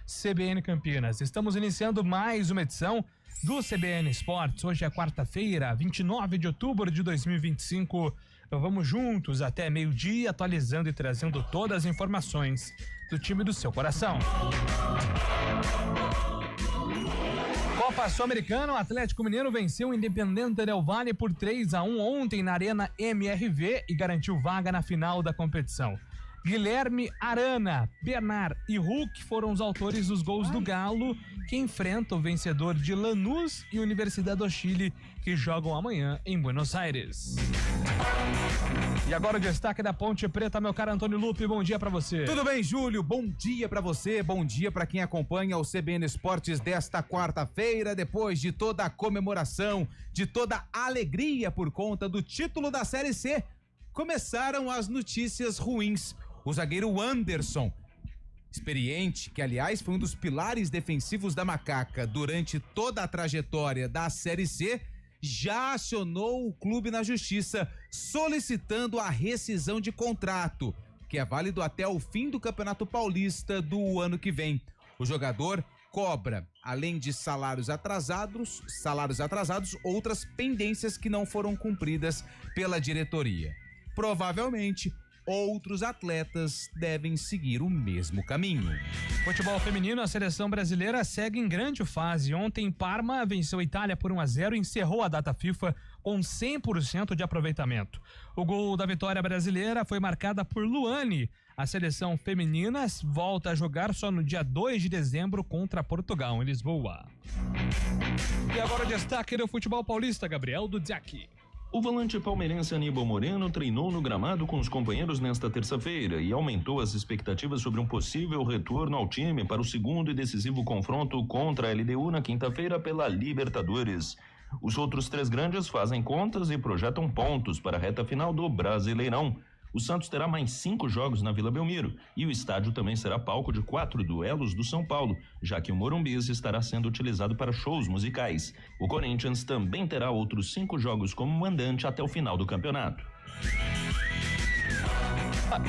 CBN Campinas. Estamos iniciando mais uma edição do CBN Esportes. Hoje é quarta-feira, 29 de outubro de 2025. Vamos juntos até meio-dia, atualizando e trazendo todas as informações do time do seu coração. Copa Sul-Americana, o Atlético Mineiro venceu o Independiente del Valle por 3-1 ontem na Arena MRV e garantiu vaga na final da competição. Guilherme, Arana, Bernard e Hulk foram os autores dos gols do Galo, que enfrenta o vencedor de Lanús e Universidade do Chile, que jogam amanhã em Buenos Aires. E agora o destaque da Ponte Preta, meu caro Antônio Lupe, bom dia pra você. Tudo bem, Júlio? Bom dia pra você, bom dia pra quem acompanha o CBN Esportes desta quarta-feira, depois de toda a comemoração, de toda a alegria por conta do título da Série C. Começaram as notícias ruins. O zagueiro Anderson, experiente, que aliás foi um dos pilares defensivos da Macaca durante toda a trajetória da Série C, já acionou o clube na justiça solicitando a rescisão de contrato, que é válido até o fim do Campeonato Paulista do ano que vem. O jogador cobra, além de salários atrasados, outras pendências que não foram cumpridas pela diretoria. Provavelmente, outros atletas devem seguir o mesmo caminho. Futebol feminino, a seleção brasileira segue em grande fase. Ontem, Parma venceu a Itália por 1-0 e encerrou a data FIFA com 100% de aproveitamento. O gol da vitória brasileira foi marcada por Luane. A seleção feminina volta a jogar só no dia 2 de dezembro contra Portugal, em Lisboa. E agora o destaque do futebol paulista, Gabriel Dudziak. O volante palmeirense Aníbal Moreno treinou no gramado com os companheiros nesta terça-feira e aumentou as expectativas sobre um possível retorno ao time para o segundo e decisivo confronto contra a LDU na quinta-feira pela Libertadores. Os outros três grandes fazem contas e projetam pontos para a reta final do Brasileirão. O Santos terá mais 5 jogos na Vila Belmiro e o estádio também será palco de 4 duelos do São Paulo, já que o Morumbi estará sendo utilizado para shows musicais. O Corinthians também terá outros 5 jogos como mandante até o final do campeonato.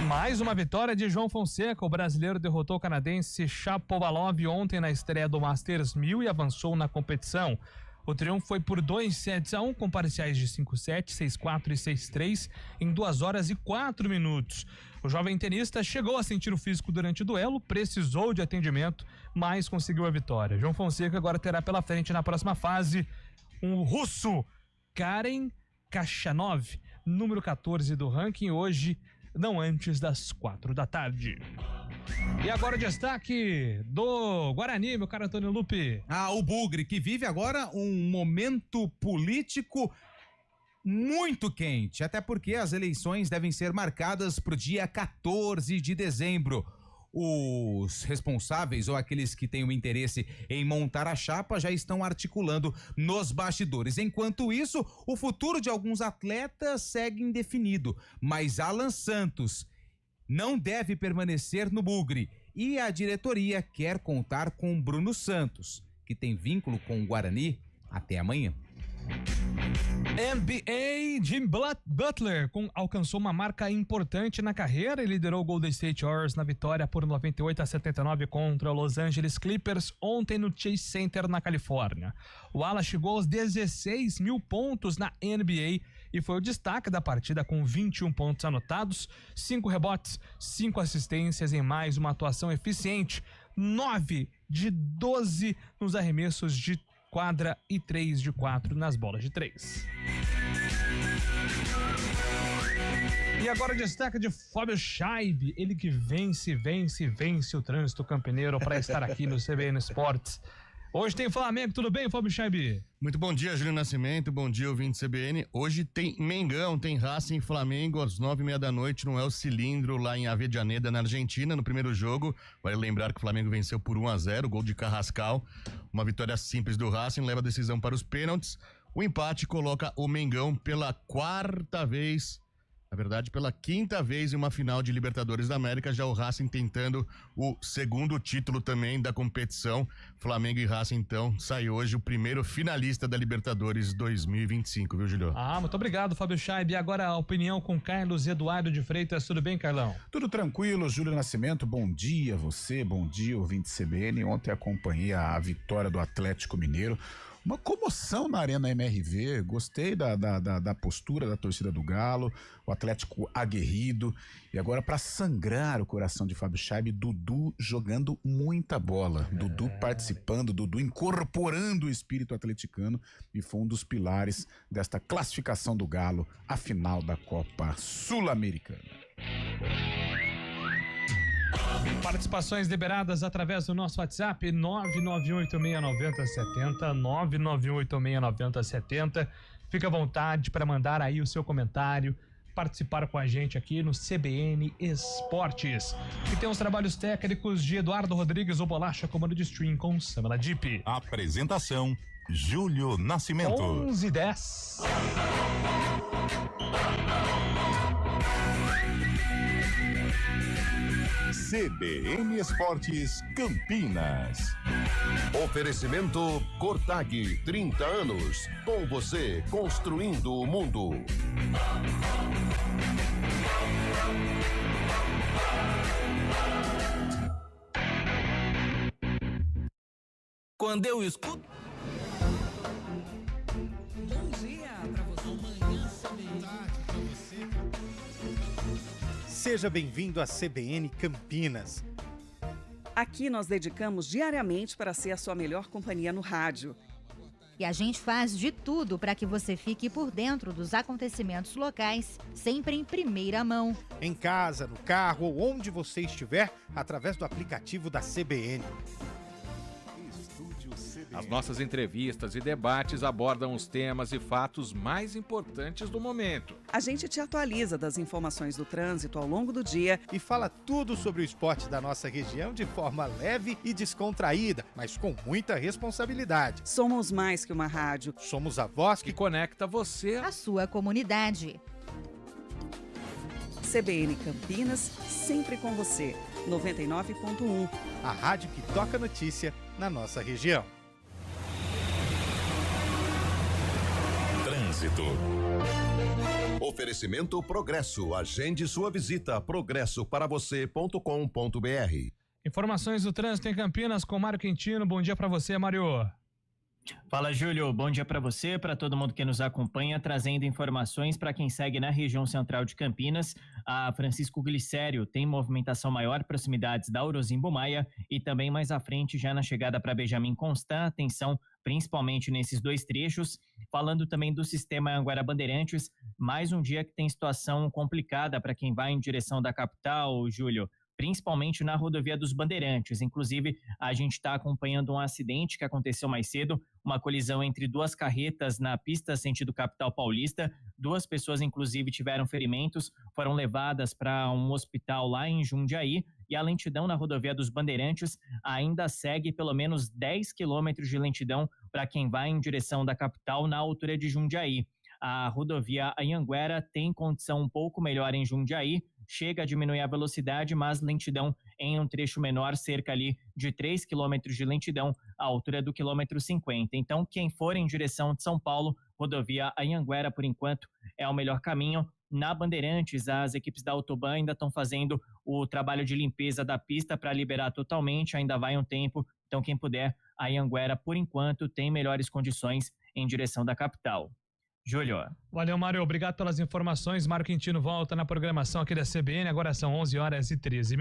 Mais uma vitória de João Fonseca. O brasileiro derrotou o canadense Shapovalov ontem na estreia do Masters 1000 e avançou na competição. O triunfo foi por 2-1 com parciais de 5-7, 6-4 e 6-3 em 2 horas e 4 minutos. O jovem tenista chegou a sentir o físico durante o duelo, precisou de atendimento, mas conseguiu a vitória. João Fonseca agora terá pela frente na próxima fase um russo, Karen Khachanov, número 14 do ranking, hoje não antes das 4 da tarde. E agora o destaque do Guarani, meu caro Antônio Lupe. O Bugre, que vive agora um momento político muito quente, até porque as eleições devem ser marcadas para o dia 14 de dezembro. Os responsáveis ou aqueles que têm o interesse em montar a chapa já estão articulando nos bastidores. Enquanto isso, o futuro de alguns atletas segue indefinido, mas Alan Santos não deve permanecer no Bugre e a diretoria quer contar com Bruno Santos, que tem vínculo com o Guarani até amanhã. NBA, Jim Butler alcançou uma marca importante na carreira e liderou o Golden State Warriors na vitória por 98-79 contra o Los Angeles Clippers ontem no Chase Center, na Califórnia. O ala chegou aos 16 mil pontos na NBA e foi o destaque da partida com 21 pontos anotados, 5 rebotes, 5 assistências em mais uma atuação eficiente, 9 de 12 nos arremessos de quadra e 3 de 4 nas bolas de 3. E agora o destaque de Fábio Scheib, ele que vence o trânsito campineiro para estar aqui no CBN Esportes. Hoje tem Flamengo, tudo bem, Fábio Scheib? Muito bom dia, Júlio Nascimento, bom dia, ouvinte CBN. Hoje tem Mengão, tem Racing Flamengo às 9:30 da noite no El Cilindro, lá em Avejaneda, na Argentina, no primeiro jogo. Vale lembrar que o Flamengo venceu por 1-0, gol de Carrascal. Uma vitória simples do Racing, leva a decisão para os pênaltis. O empate coloca o Mengão pela 4ª vez Na verdade, pela quinta vez em uma final de Libertadores da América, já o Racing tentando o segundo título também da competição. Flamengo e Racing, então, sai hoje o primeiro finalista da Libertadores 2025, viu, Julio? Muito obrigado, Fábio Chaib. E agora a opinião com Carlos Eduardo de Freitas. Tudo bem, Carlão? Tudo tranquilo, Júlio Nascimento. Bom dia você, bom dia, ouvinte CBN. Ontem acompanhei a vitória do Atlético Mineiro. Uma comoção na Arena MRV, gostei da postura da torcida do Galo, o Atlético aguerrido, e agora para sangrar o coração de Fábio Chaib, Dudu jogando muita bola, Dudu participando, Dudu incorporando o espírito atleticano, e foi um dos pilares desta classificação do Galo à final da Copa Sul-Americana. Participações liberadas através do nosso WhatsApp 991869070, 991869070. Fica à vontade para mandar aí o seu comentário, participar com a gente aqui no CBN Esportes. E tem os trabalhos técnicos de Eduardo Rodrigues, o Bolacha, comando de stream com Samela Dipp. Apresentação, Júlio Nascimento. 11:10. CBN Esportes Campinas. Oferecimento Cortag, 30 anos. Com você, construindo o mundo. Quando eu escuto... Bom dia pra você. Amanhã, tarde pra você. Seja bem-vindo à CBN Campinas. Aqui nós dedicamos diariamente para ser a sua melhor companhia no rádio. E a gente faz de tudo para que você fique por dentro dos acontecimentos locais, sempre em primeira mão. Em casa, no carro ou onde você estiver, através do aplicativo da CBN. As nossas entrevistas e debates abordam os temas e fatos mais importantes do momento. A gente te atualiza das informações do trânsito ao longo do dia e fala tudo sobre o esporte da nossa região de forma leve e descontraída, mas com muita responsabilidade. Somos mais que uma rádio. Somos a voz que conecta você à sua comunidade. CBN Campinas, sempre com você. 99.1. A rádio que toca notícia na nossa região. Trânsito. Oferecimento Progresso. Agende sua visita. progressoparavocê.com.br. Informações do trânsito em Campinas com Mário Quintino. Bom dia para você, Mário. Fala, Júlio. Bom dia para você, para todo mundo que nos acompanha, trazendo informações para quem segue na região central de Campinas. A Francisco Glicério tem movimentação maior, proximidades da Orozimbo Maia e também mais à frente, já na chegada para Benjamin Constant. Atenção, principalmente nesses dois trechos. Falando também do sistema Anhanguera Bandeirantes, mais um dia que tem situação complicada para quem vai em direção da capital, Júlio. Principalmente na rodovia dos Bandeirantes. Inclusive, a gente está acompanhando um acidente que aconteceu mais cedo, uma colisão entre duas carretas na pista sentido capital paulista. 2 pessoas, inclusive, tiveram ferimentos, foram levadas para um hospital lá em Jundiaí, e a lentidão na rodovia dos Bandeirantes ainda segue pelo menos 10 quilômetros de lentidão para quem vai em direção da capital na altura de Jundiaí. A rodovia Anhanguera tem condição um pouco melhor em Jundiaí, chega a diminuir a velocidade, mas lentidão em um trecho menor, cerca ali de 3 quilômetros de lentidão, à altura do quilômetro 50. Então, quem for em direção de São Paulo, rodovia Anhanguera, por enquanto, é o melhor caminho. Na Bandeirantes, as equipes da Autoban ainda estão fazendo o trabalho de limpeza da pista para liberar totalmente, ainda vai um tempo. Então, quem puder, a Anhanguera, por enquanto, tem melhores condições em direção da capital. Júlio. Valeu, Mário. Obrigado pelas informações. Mário Quintino volta na programação aqui da CBN. Agora são 11h13.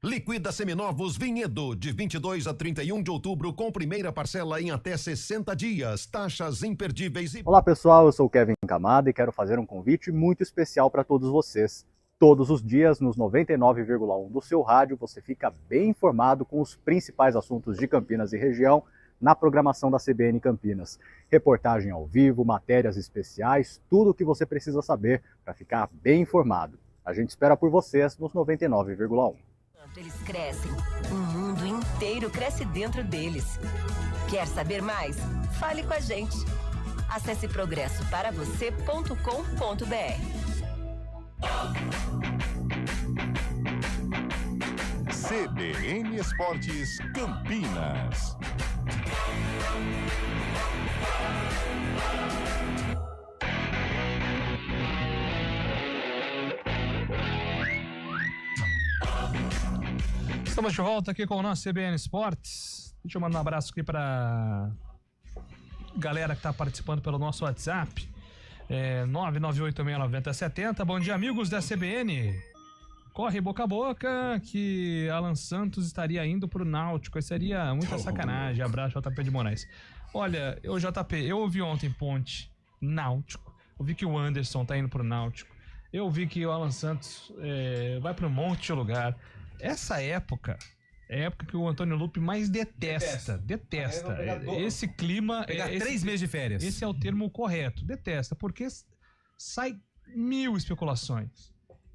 Liquida Seminovos Vinhedo, de 22 a 31 de outubro, com primeira parcela em até 60 dias. Taxas imperdíveis. Olá, pessoal. Eu sou o Kevin Camada e quero fazer um convite muito especial para todos vocês. Todos os dias, nos 99,1 do seu rádio, você fica bem informado com os principais assuntos de Campinas e região, na programação da CBN Campinas. Reportagem ao vivo, matérias especiais, tudo o que você precisa saber para ficar bem informado. A gente espera por vocês nos 99,1. Eles crescem, o mundo inteiro cresce dentro deles. Quer saber mais? Fale com a gente. Acesse progressoparavocê.com.br. CBN Esportes Campinas. Estamos de volta aqui com o nosso CBN Esportes. Deixa eu mandar um abraço aqui para galera que está participando pelo nosso WhatsApp. 998-690-70. Bom dia, amigos da CBN. Corre boca a boca que Alan Santos estaria indo pro Náutico. Isso seria muita sacanagem. Abraço, JP de Moraes. Olha, eu ouvi ontem Ponte, Náutico. Eu vi que o Anderson tá indo pro Náutico. Eu vi que o Alan Santos vai para um monte de lugar. Essa época é a época que o Antônio Lupe mais detesta. Esse clima... Pegar 3 meses de férias. Esse é o termo correto. Detesta, porque sai 1000 especulações.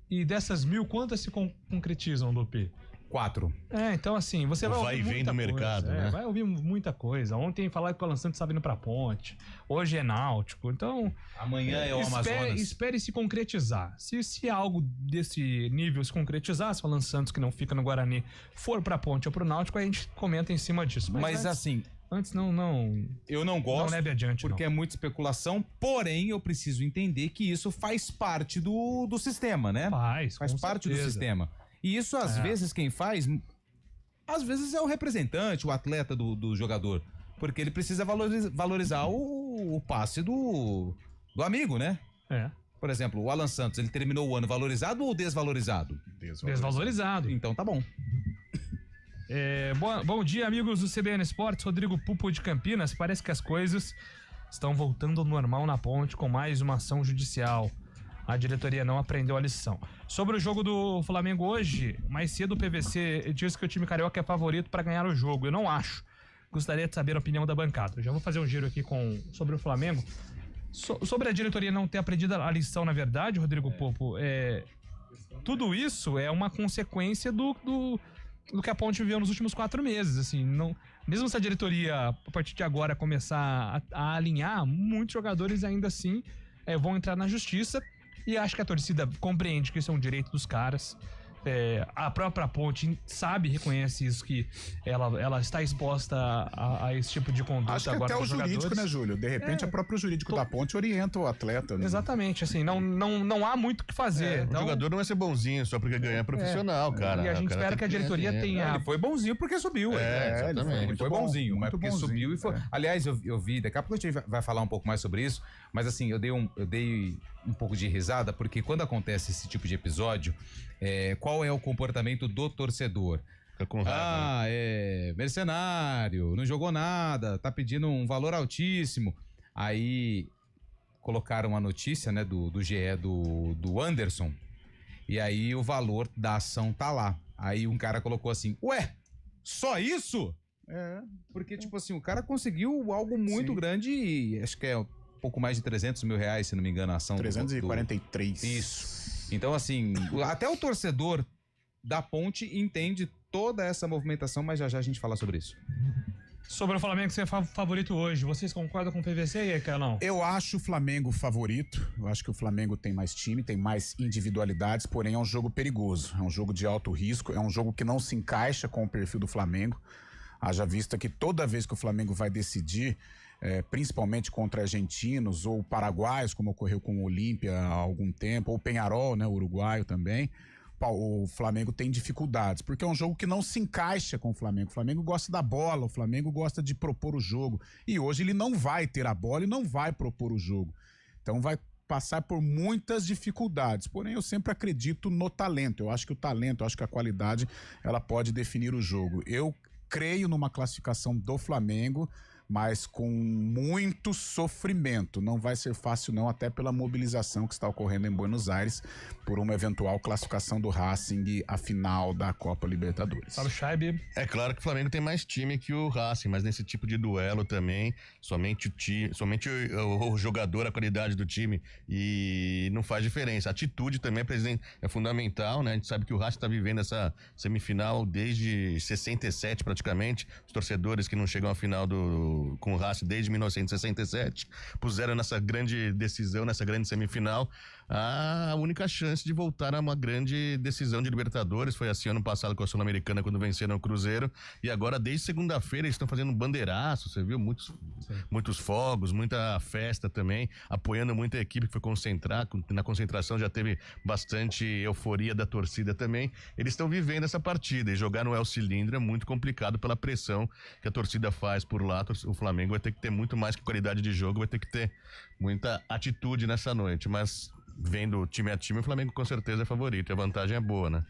E dessas 1000, quantas se concretizam, Lupe? 4. Então assim, você vai ouvir vem do mercado, né? Vai ouvir muita coisa. Ontem falaram que o Alan Santos estava indo pra Ponte. Hoje é Náutico. Então... Amanhã é o Amazonas. Espere se concretizar. Se algo desse nível se concretizar, se o Alan Santos, que não fica no Guarani, for pra Ponte ou pro Náutico, a gente comenta em cima disso. Mas assim... Antes não... Eu não gosto, não leve adiante, porque é muita especulação, porém eu preciso entender que isso faz parte do sistema, né? Faz parte do sistema. E isso, às vezes, quem faz, às vezes é o representante, o atleta do jogador. Porque ele precisa valorizar o passe do amigo, né? Por exemplo, o Alan Santos, ele terminou o ano valorizado ou desvalorizado? Desvalorizado. Então tá bom. Bom dia, amigos do CBN Esportes. Rodrigo Pupo de Campinas. Parece que as coisas estão voltando ao normal na Ponte com mais uma ação judicial. A diretoria não aprendeu a lição. Sobre o jogo do Flamengo hoje, mais cedo o PVC disse que o time carioca é favorito para ganhar o jogo. Eu não acho. Gostaria de saber a opinião da bancada. Eu já vou fazer um giro aqui sobre o Flamengo. Sobre a diretoria não ter aprendido a lição, na verdade, Rodrigo Popo, tudo isso é uma consequência do que a Ponte viveu nos últimos 4 meses. Assim, mesmo se a diretoria, a partir de agora, começar a alinhar, muitos jogadores ainda assim vão entrar na justiça. E acho que a torcida compreende que isso é um direito dos caras. A própria Ponte reconhece isso, que ela está exposta a esse tipo de conduta. Acho que agora até o jurídico, jogadores. né, Júlio? De repente, o próprio jurídico da Ponte orienta o atleta. Né? Exatamente, assim, não há muito o que fazer. O jogador não vai ser bonzinho só porque ganha profissional, cara. E a gente espera que a diretoria tenha... Ele foi bonzinho porque subiu. Exatamente. Ele foi bonzinho, mas porque bonzinho, subiu e foi... Aliás, eu vi, daqui a pouco a gente vai falar um pouco mais sobre isso, mas assim, eu dei um pouco de risada, porque quando acontece esse tipo de episódio, qual é o comportamento do torcedor? Mercenário, não jogou nada, tá pedindo um valor altíssimo. Aí colocaram a notícia, né, do GE do Anderson, e aí o valor da ação tá lá. Aí um cara colocou assim, ué, só isso? Porque tipo assim, o cara conseguiu algo muito grande, e acho que é pouco mais de 300 mil reais, se não me engano, a ação. 343. Isso. Então, assim, até o torcedor da Ponte entende toda essa movimentação, mas já a gente fala sobre isso. Sobre o Flamengo ser favorito hoje, vocês concordam com o PVC e aí, Carlão? Eu acho o Flamengo favorito. Eu acho que o Flamengo tem mais time, tem mais individualidades, porém é um jogo perigoso. É um jogo de alto risco, é um jogo que não se encaixa com o perfil do Flamengo. Haja vista que toda vez que o Flamengo vai decidir, principalmente contra argentinos ou paraguaios, como ocorreu com o Olímpia há algum tempo, ou o Peñarol, né, uruguaio também, o Flamengo tem dificuldades, porque é um jogo que não se encaixa com o Flamengo. O Flamengo gosta da bola, o Flamengo gosta de propor o jogo, e hoje ele não vai ter a bola e não vai propor o jogo. Então vai passar por muitas dificuldades, porém eu sempre acredito no talento. Eu acho que o talento, eu acho que a qualidade, ela pode definir o jogo. Eu creio numa classificação do Flamengo, mas com muito sofrimento. Não vai ser fácil não, até pela mobilização que está ocorrendo em Buenos Aires por uma eventual classificação do Racing à final da Copa Libertadores. Fala o Scheibe. É claro que o Flamengo tem mais time que o Racing, mas nesse tipo de duelo também, somente o jogador, a qualidade do time, e não faz diferença. A atitude também é fundamental, né? A gente sabe que o Racing está vivendo essa semifinal desde 67 praticamente, os torcedores que não chegam à final do com o Racing desde 1967, puseram nessa grande decisão, nessa grande semifinal, a única chance de voltar a uma grande decisão de Libertadores. Foi assim ano passado com a Sul-Americana, quando venceram o Cruzeiro, e agora desde segunda-feira eles estão fazendo um bandeiraço, você viu? Muitos fogos, muita festa também, apoiando muita equipe que foi concentrar, na concentração já teve bastante euforia da torcida também. Eles estão vivendo essa partida, e jogar no El Cilindro é muito complicado pela pressão que a torcida faz por lá. O Flamengo vai ter que ter muito mais que qualidade de jogo, vai ter que ter muita atitude nessa noite, mas vendo time a time, o Flamengo com certeza é favorito, e a vantagem é boa, né?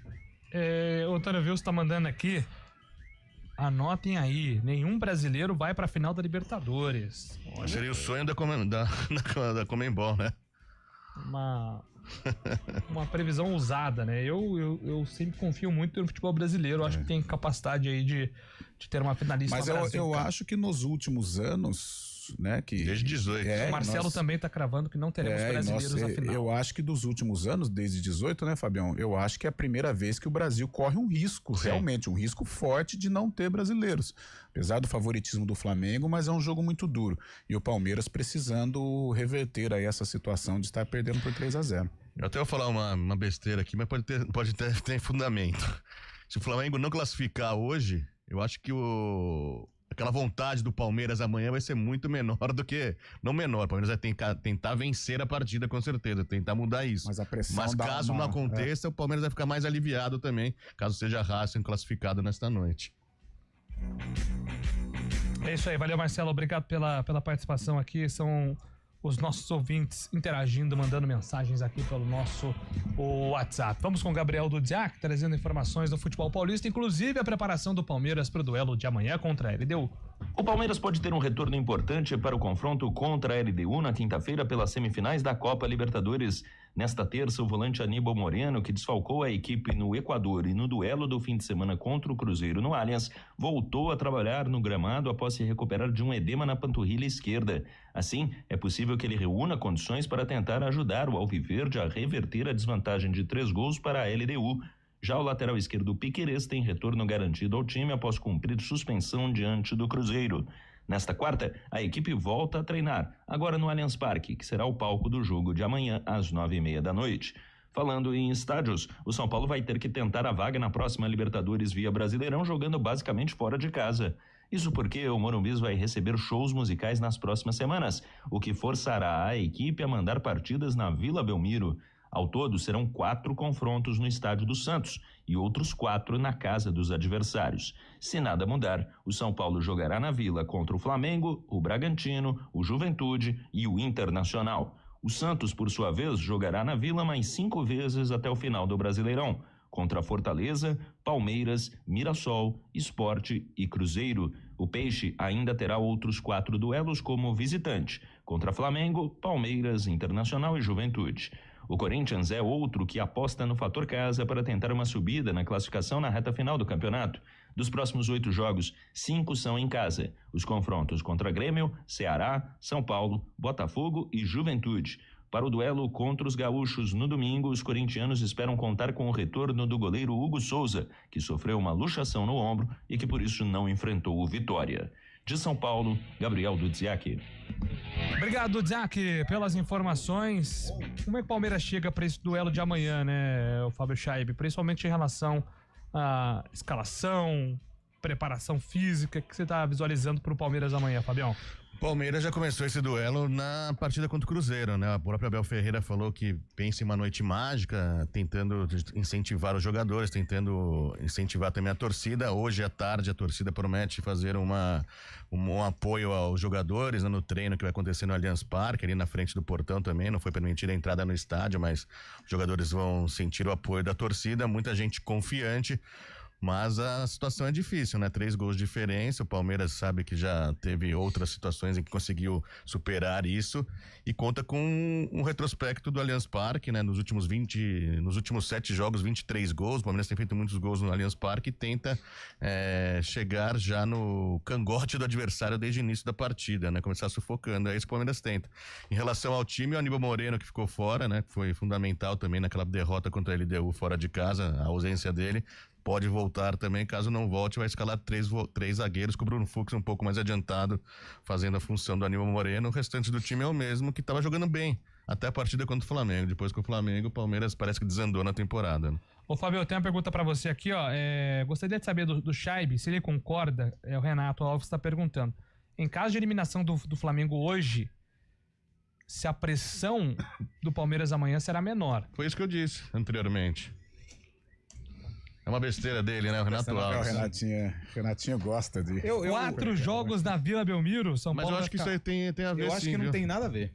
Otávio Wilson tá mandando aqui, anotem aí, nenhum brasileiro vai pra final da Libertadores. Seria o sonho da Conmebol, né? Uma previsão ousada, né? Eu sempre confio muito no futebol brasileiro, acho que tem capacidade aí de ter uma finalista. Mas eu acho que nos últimos anos, né, que desde 18. O Marcelo também tá cravando que não teremos brasileiros na final. Eu acho que dos últimos anos, desde 18, né, Fabião? Eu acho que é a primeira vez que o Brasil corre um risco, realmente, um risco forte de não ter brasileiros. Apesar do favoritismo do Flamengo, mas é um jogo muito duro. E o Palmeiras precisando reverter aí essa situação de estar perdendo por 3-0. Eu até vou falar uma besteira aqui, mas pode ter fundamento. Se o Flamengo não classificar hoje, eu acho que aquela vontade do Palmeiras amanhã vai ser muito menor do que... Não menor, o Palmeiras vai tentar vencer a partida com certeza, tentar mudar isso. Mas a pressão Mas caso não aconteça, o Palmeiras vai ficar mais aliviado também, caso seja Racing classificado nesta noite. É isso aí, valeu Marcelo, obrigado pela participação aqui, são os nossos ouvintes interagindo, mandando mensagens aqui pelo nosso WhatsApp. Vamos com o Gabriel Dudziak, trazendo informações do futebol paulista, inclusive a preparação do Palmeiras para o duelo de amanhã contra a LDU. O Palmeiras pode ter um retorno importante para o confronto contra a LDU na quinta-feira pelas semifinais da Copa Libertadores. Nesta terça, o volante Aníbal Moreno, que desfalcou a equipe no Equador e no duelo do fim de semana contra o Cruzeiro no Allianz, voltou a trabalhar no gramado após se recuperar de um edema na panturrilha esquerda. Assim, é possível que ele reúna condições para tentar ajudar o Alviverde a reverter a desvantagem de 3 gols para a LDU. Já o lateral esquerdo Piquerez tem retorno garantido ao time após cumprir suspensão diante do Cruzeiro. Nesta quarta, a equipe volta a treinar, agora no Allianz Parque, que será o palco do jogo de amanhã às 9h30 da noite. Falando em estádios, o São Paulo vai ter que tentar a vaga na próxima Libertadores via Brasileirão, jogando basicamente fora de casa. Isso porque o Morumbi vai receber shows musicais nas próximas semanas, o que forçará a equipe a mandar partidas na Vila Belmiro. Ao todo, serão 4 confrontos no estádio do Santos e outros 4 na casa dos adversários. Se nada mudar, o São Paulo jogará na Vila contra o Flamengo, o Bragantino, o Juventude e o Internacional. O Santos, por sua vez, jogará na Vila mais 5 vezes até o final do Brasileirão, contra Fortaleza, Palmeiras, Mirassol, Sport e Cruzeiro. O Peixe ainda terá outros 4 duelos como visitante, contra Flamengo, Palmeiras, Internacional e Juventude. O Corinthians é outro que aposta no fator casa para tentar uma subida na classificação na reta final do campeonato. Dos próximos 8 jogos, 5 são em casa. Os confrontos contra Grêmio, Ceará, São Paulo, Botafogo e Juventude. Para o duelo contra os gaúchos no domingo, os corintianos esperam contar com o retorno do goleiro Hugo Souza, que sofreu uma luxação no ombro e que por isso não enfrentou o Vitória. De São Paulo, Gabriel Dudziak. Obrigado, Dudziak, pelas informações. Como é que o Palmeiras chega para esse duelo de amanhã, né, o Fábio Chaib? Principalmente em relação à escalação, preparação física, que você está visualizando para o Palmeiras amanhã, Fabião? Palmeiras já começou esse duelo na partida contra o Cruzeiro, né? O próprio Abel Ferreira falou que pensa em uma noite mágica, tentando incentivar os jogadores, tentando incentivar também a torcida. Hoje à tarde a torcida promete fazer um apoio aos jogadores, né, no treino que vai acontecer no Allianz Parque, ali na frente do portão também. Não foi permitida a entrada no estádio, mas os jogadores vão sentir o apoio da torcida, muita gente confiante. Mas a situação é difícil, né? 3 gols de diferença, o Palmeiras sabe que já teve outras situações em que conseguiu superar isso e conta com um retrospecto do Allianz Parque, né? Nos últimos 7 jogos, 23 gols, o Palmeiras tem feito muitos gols no Allianz Parque e tenta chegar já no cangote do adversário desde o início da partida, né? Começar sufocando, é isso que o Palmeiras tenta. Em relação ao time, o Aníbal Moreno que ficou fora, né? Foi fundamental também naquela derrota contra a LDU fora de casa, a ausência dele. pode voltar também. Caso não volte, vai escalar três zagueiros, com o Bruno Fux um pouco mais adiantado, fazendo a função do Aníbal Moreno. O restante do time é o mesmo, que estava jogando bem até a partida contra o Flamengo. Depois com o Flamengo, o Palmeiras parece que desandou na temporada. Né? Ô, Fábio, eu tenho uma pergunta pra você aqui, ó. Gostaria de saber do Chaib, se ele concorda, o Renato Alves está perguntando. Em caso de eliminação do Flamengo hoje, se a pressão do Palmeiras amanhã será menor. Foi isso que eu disse anteriormente. É uma besteira dele, né? O Renato Alves. O Renatinho gosta de... 4 jogos na Vila Belmiro, São Paulo. Mas eu acho que isso aí tem a ver, eu acho sim, que não viu? tem nada a ver.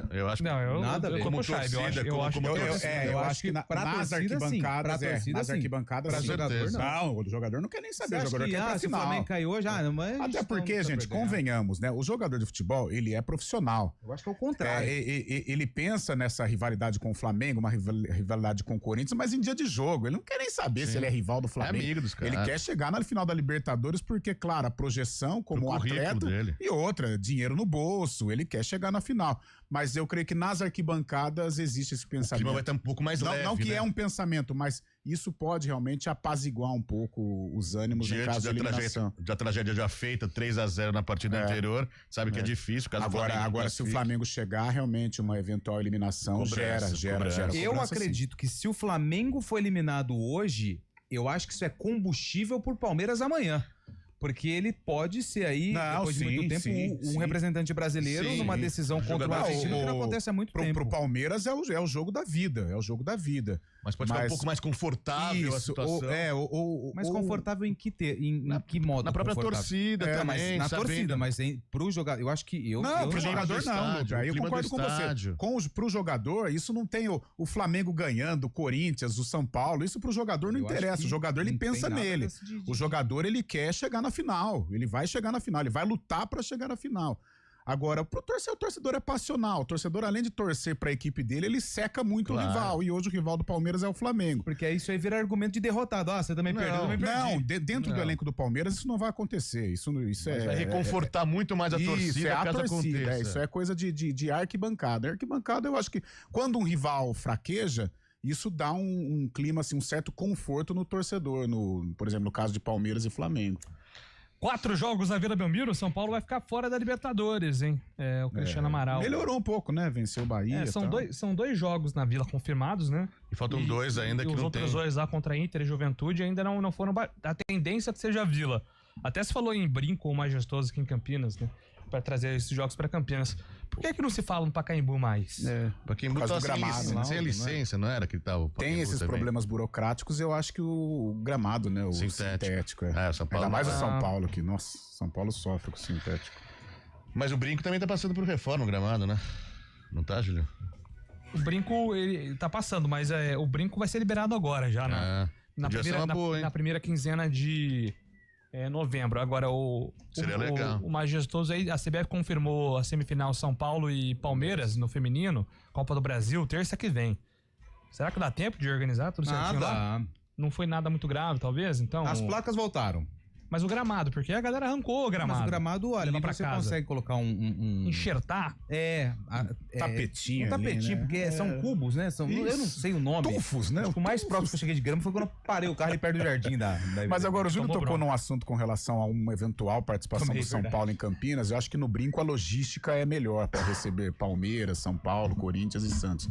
Eu acho que nada a ver. Como torcida, eu acho que nas arquibancadas, nas arquibancadas, pra jogador não. O jogador não quer nem saber. O jogador quer ir pra se o final. Flamengo caiu hoje, mas até porque, gente, convenhamos, né? O jogador de futebol, ele é profissional. Eu acho que é o contrário. Ele pensa nessa rivalidade com o Flamengo, uma rivalidade com o Corinthians, mas em dia de jogo. Ele não quer nem saber se ele é rival do Flamengo. É amigo dos caras. Ele quer chegar na final da Libertadores porque, claro, a projeção como atleta dele. E outra, dinheiro no bolso, ele quer chegar na final. Mas eu creio que nas arquibancadas existe esse pensamento. O clima vai estar um pouco mais leve, não que né? é um pensamento, mas isso pode realmente apaziguar um pouco os ânimos em caso de eliminação. Da tragédia já feita, 3-0 na partida anterior, sabe que é difícil. Caso agora se o Flamengo chegar, realmente uma eventual eliminação gera. Eu acredito que se o Flamengo for eliminado hoje, eu acho que isso é combustível pro Palmeiras amanhã. Porque ele pode ser aí, depois de muito tempo, um representante brasileiro numa decisão contra o argentino, que não acontece há muito tempo. Pro Palmeiras é o jogo da vida, Mas pode ficar um pouco mais confortável a situação. Mais confortável em que modo? Na própria torcida também, na torcida, mas pro jogador, eu acho que pro jogador não, Luca, eu concordo com você. Pro jogador, isso não tem o Flamengo ganhando, o Corinthians, o São Paulo, isso pro jogador não interessa. O jogador, ele pensa nele. O jogador, ele quer chegar na final, ele vai chegar na final, ele vai lutar pra chegar na final. Agora, pro torcedor, o torcedor é passional. O torcedor, além de torcer pra equipe dele, ele seca muito o rival. E hoje o rival do Palmeiras é o Flamengo. Porque isso aí vira argumento de derrotado. Você também perdeu, eu também perdi. Não, dentro do elenco do Palmeiras isso não vai acontecer. Isso vai reconfortar muito mais a torcida caso aconteça. Isso é coisa de arquibancada. Arquibancada, eu acho que quando um rival fraqueja, isso dá um clima, assim, um certo conforto no torcedor. Por exemplo, no caso de Palmeiras e Flamengo. 4 jogos na Vila Belmiro, São Paulo vai ficar fora da Libertadores, hein? O Cristiano Amaral. Melhorou um pouco, né? Venceu o Bahia. São dois jogos na Vila confirmados, né? E faltam 2 ainda que não tem. Os outros 2 lá contra Inter e Juventude ainda não foram. A tendência é que seja a Vila. Até se falou em Brinco ou Majestoso aqui em Campinas, né? Pra trazer esses jogos pra Campinas. Por que não se fala no Pacaembu mais? Pacaembu tá sem licença, não era que tava? Tem esses problemas burocráticos, eu acho que o gramado, né? O sintético. São Paulo. Ainda mais o São Paulo, que, nossa, São Paulo sofre com o sintético. Mas o Brinco também tá passando por reforma o gramado, né? Não tá, Júlio? O Brinco, ele tá passando, mas o Brinco vai ser liberado agora já, né? Na primeira quinzena de novembro. Agora seria legal. O majestoso aí, a CBF confirmou a semifinal São Paulo e Palmeiras no feminino, Copa do Brasil, terça que vem. Será que dá tempo de organizar tudo certinho lá? Não foi nada muito grave, talvez? Então as placas voltaram. Mas o gramado, porque a galera arrancou o gramado. Mas o gramado, olha, ali você consegue colocar enxertar? Tapetinho. Um tapetinho, né? Porque são cubos, né? Eu não sei o nome. Tufos, né? O mais próximo que eu cheguei de grama foi quando eu parei o carro ali perto do jardim da Mas agora o Júlio tocou num assunto com relação a uma eventual participação do São Paulo em Campinas. Eu acho que no Brinco a logística é melhor para receber Palmeiras, São Paulo, Corinthians e Santos.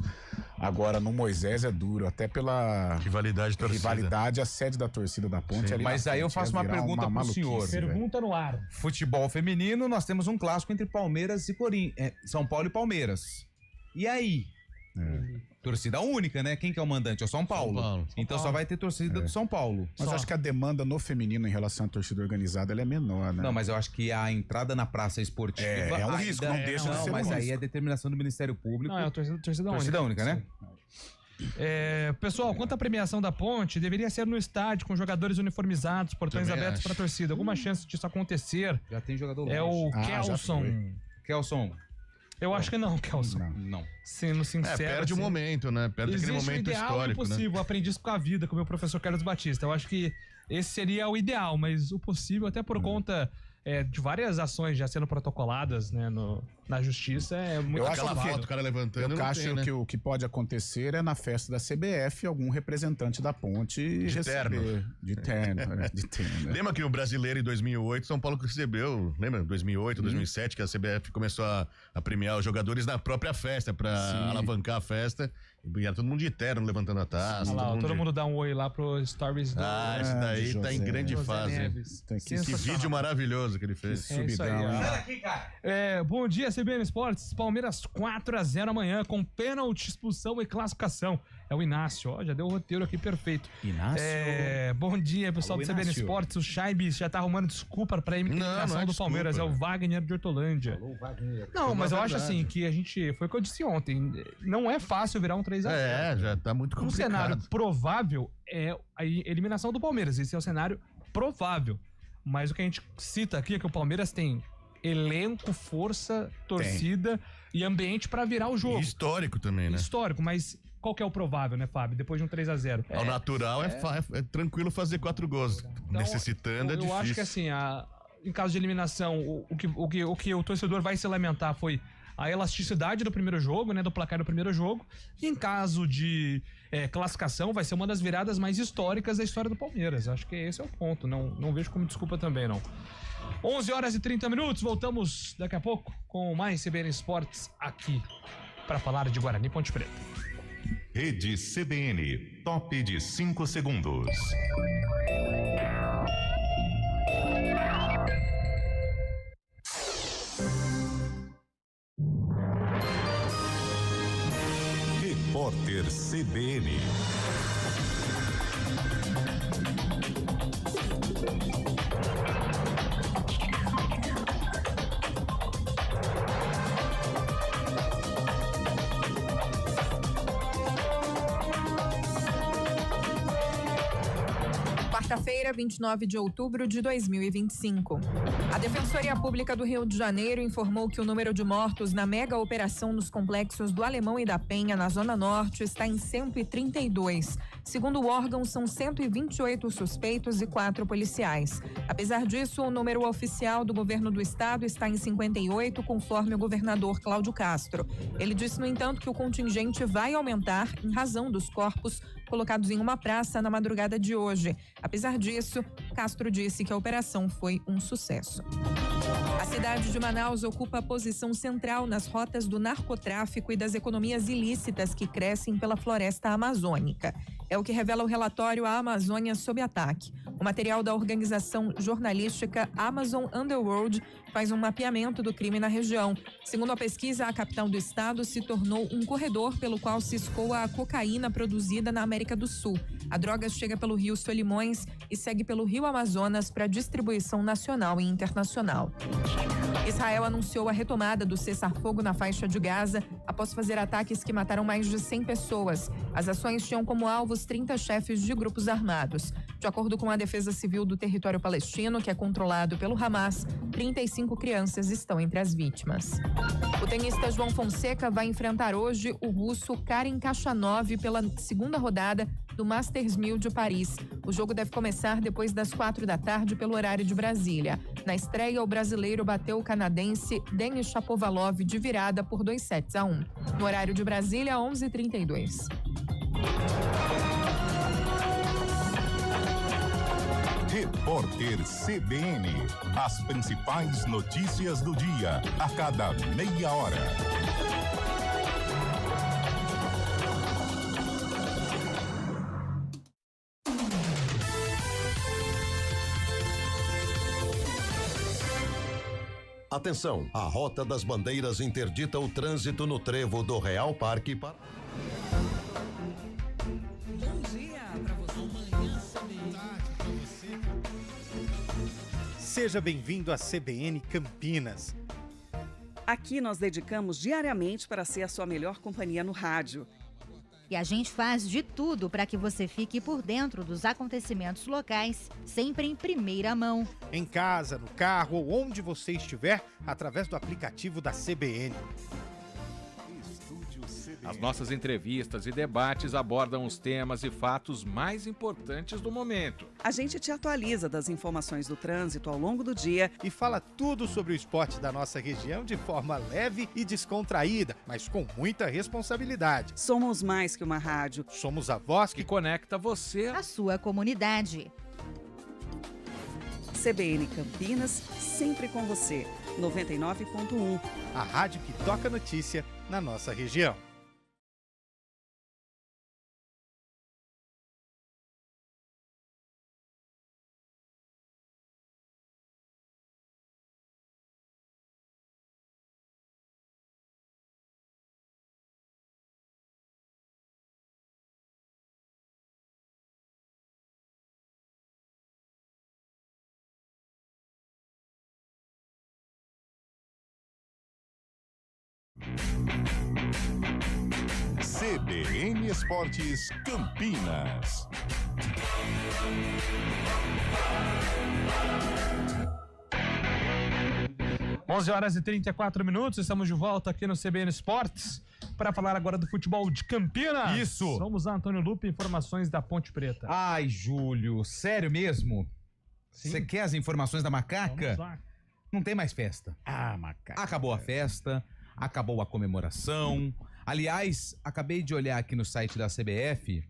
Agora no Moisés é duro, até pela rivalidade, a sede da torcida da Ponte. Ali mas aí eu faço uma pergunta pro senhor. Pergunta no ar. Futebol feminino, nós temos um clássico entre Palmeiras e Corinthians. São Paulo e Palmeiras. E aí? Torcida única, né? Quem que é o mandante? É o São Paulo. Então só vai ter torcida do São Paulo. Mas acho que a demanda no feminino em relação à torcida organizada ela é menor, né? Não, mas eu acho que a entrada na praça esportiva é um risco, não deixa de ser mas aí é determinação do Ministério Público. Não, é a torcida única, né? Pessoal, quanto à premiação da Ponte, deveria ser no estádio com jogadores uniformizados, portões abertos para a torcida. Alguma chance disso acontecer? Já tem jogador É o Kelson. Eu acho que não, Kelson. Não. Sendo sincero. Perde o momento, né? Perde aquele momento histórico. O impossível, né? Aprendi isso com a vida, com o meu professor Carlos Batista. Eu acho que esse seria o ideal, mas o possível, até por conta de várias ações já sendo protocoladas, né, na justiça é muito Aquela foto, o cara levantando. Eu acho que o que pode acontecer é na festa da CBF algum representante da ponte de receber. De terno. De terno. Lembra que o brasileiro em 2008, São Paulo recebeu, lembra? 2008, 2007, que a CBF começou a premiar os jogadores na própria festa, pra alavancar a festa. E era todo mundo de terno levantando a taça. Todo mundo dá um oi lá pro Stories do... esse daí tá em grande fase. Que vídeo maravilhoso que ele fez. Subidão, bom dia, CBN Esportes. Palmeiras 4-0 amanhã, com pênalti, expulsão e classificação. É o Inácio, já deu o roteiro aqui perfeito. Inácio? Bom dia, pessoal do CBN Esportes. O Chaibes já tá arrumando desculpa pra eliminação do Palmeiras. É o Wagner de Hortolândia. Não, mas eu acho assim que a gente... Foi o que eu disse ontem. Não é fácil virar um 3-0. Já tá muito complicado. Um cenário provável é a eliminação do Palmeiras. Esse é o cenário provável. Mas o que a gente cita aqui é que o Palmeiras tem elenco, força, torcida e ambiente pra virar o jogo. E histórico também, né? Histórico, mas qual que é o provável, né, Fábio? Depois de um 3-0. O natural é tranquilo fazer 4 gols. Então, necessitando é difícil. Eu acho que assim, em caso de eliminação, o que o torcedor vai se lamentar foi a elasticidade do primeiro jogo, né, do placar do primeiro jogo. E em caso de classificação, vai ser uma das viradas mais históricas da história do Palmeiras. Acho que esse é o ponto. Não vejo como desculpa também, não. 11h30, voltamos daqui a pouco com mais CBN Esportes aqui para falar de Guarani e Ponte Preta. Rede CBN, top de 5 segundos. Repórter CBN. Quarta-feira, 29 de outubro de 2025. A Defensoria Pública do Rio de Janeiro informou que o número de mortos na mega operação nos complexos do Alemão e da Penha, na Zona Norte, está em 132. Segundo o órgão, são 128 suspeitos e 4 policiais. Apesar disso, o número oficial do governo do estado está em 58, conforme o governador Cláudio Castro. Ele disse, no entanto, que o contingente vai aumentar em razão dos corpos colocados em uma praça na madrugada de hoje. Apesar disso, Castro disse que a operação foi um sucesso. A cidade de Manaus ocupa a posição central nas rotas do narcotráfico e das economias ilícitas que crescem pela floresta amazônica. É o que revela o relatório A Amazônia sob Ataque. O material da organização jornalística Amazon Underworld faz um mapeamento do crime na região. Segundo a pesquisa, a capital do estado se tornou um corredor pelo qual se escoa a cocaína produzida na América do Sul. A droga chega pelo rio Solimões e segue pelo rio Amazonas para distribuição nacional e internacional. Israel anunciou a retomada do cessar-fogo na faixa de Gaza após fazer ataques que mataram mais de 100 pessoas. As ações tinham como alvos 30 chefes de grupos armados. De acordo com a Defesa Civil do território palestino, que é controlado pelo Hamas, 35 crianças estão entre as vítimas. O tenista João Fonseca vai enfrentar hoje o russo Karen Khachanov pela segunda rodada do Masters 1000 de Paris. O jogo deve começar depois das 4 da tarde pelo horário de Brasília. Na estreia, o brasileiro bateu o canadense Denis Shapovalov de virada por 2-1. No horário de Brasília, 11h32. Repórter CBN. As principais notícias do dia, a cada meia hora. Atenção, a Rota das Bandeiras interdita o trânsito no trevo do Real Parque para... Bom dia pra você. Amanhã CBN. Seja bem-vindo à CBN Campinas. Aqui nós dedicamos diariamente para ser a sua melhor companhia no rádio. E a gente faz de tudo para que você fique por dentro dos acontecimentos locais, sempre em primeira mão. Em casa, no carro ou onde você estiver, através do aplicativo da CBN. As nossas entrevistas e debates abordam os temas e fatos mais importantes do momento. A gente te atualiza das informações do trânsito ao longo do dia e fala tudo sobre o esporte da nossa região de forma leve e descontraída, mas com muita responsabilidade. Somos mais que uma rádio. Somos a voz que conecta você à sua comunidade. CBN Campinas, sempre com você. 99.1. A rádio que toca notícia na nossa região. CBN Esportes Campinas. Onze horas e 34 minutos, estamos de volta aqui no CBN Esportes para falar agora do futebol de Campinas. Isso. Vamos lá, Antônio Lupe, informações da Ponte Preta. Ai, Júlio, sério mesmo? Você quer as informações da macaca? Vamos lá. Não tem mais festa. Macaca. Acabou a festa, acabou a comemoração. Aliás, acabei de olhar aqui no site da CBF,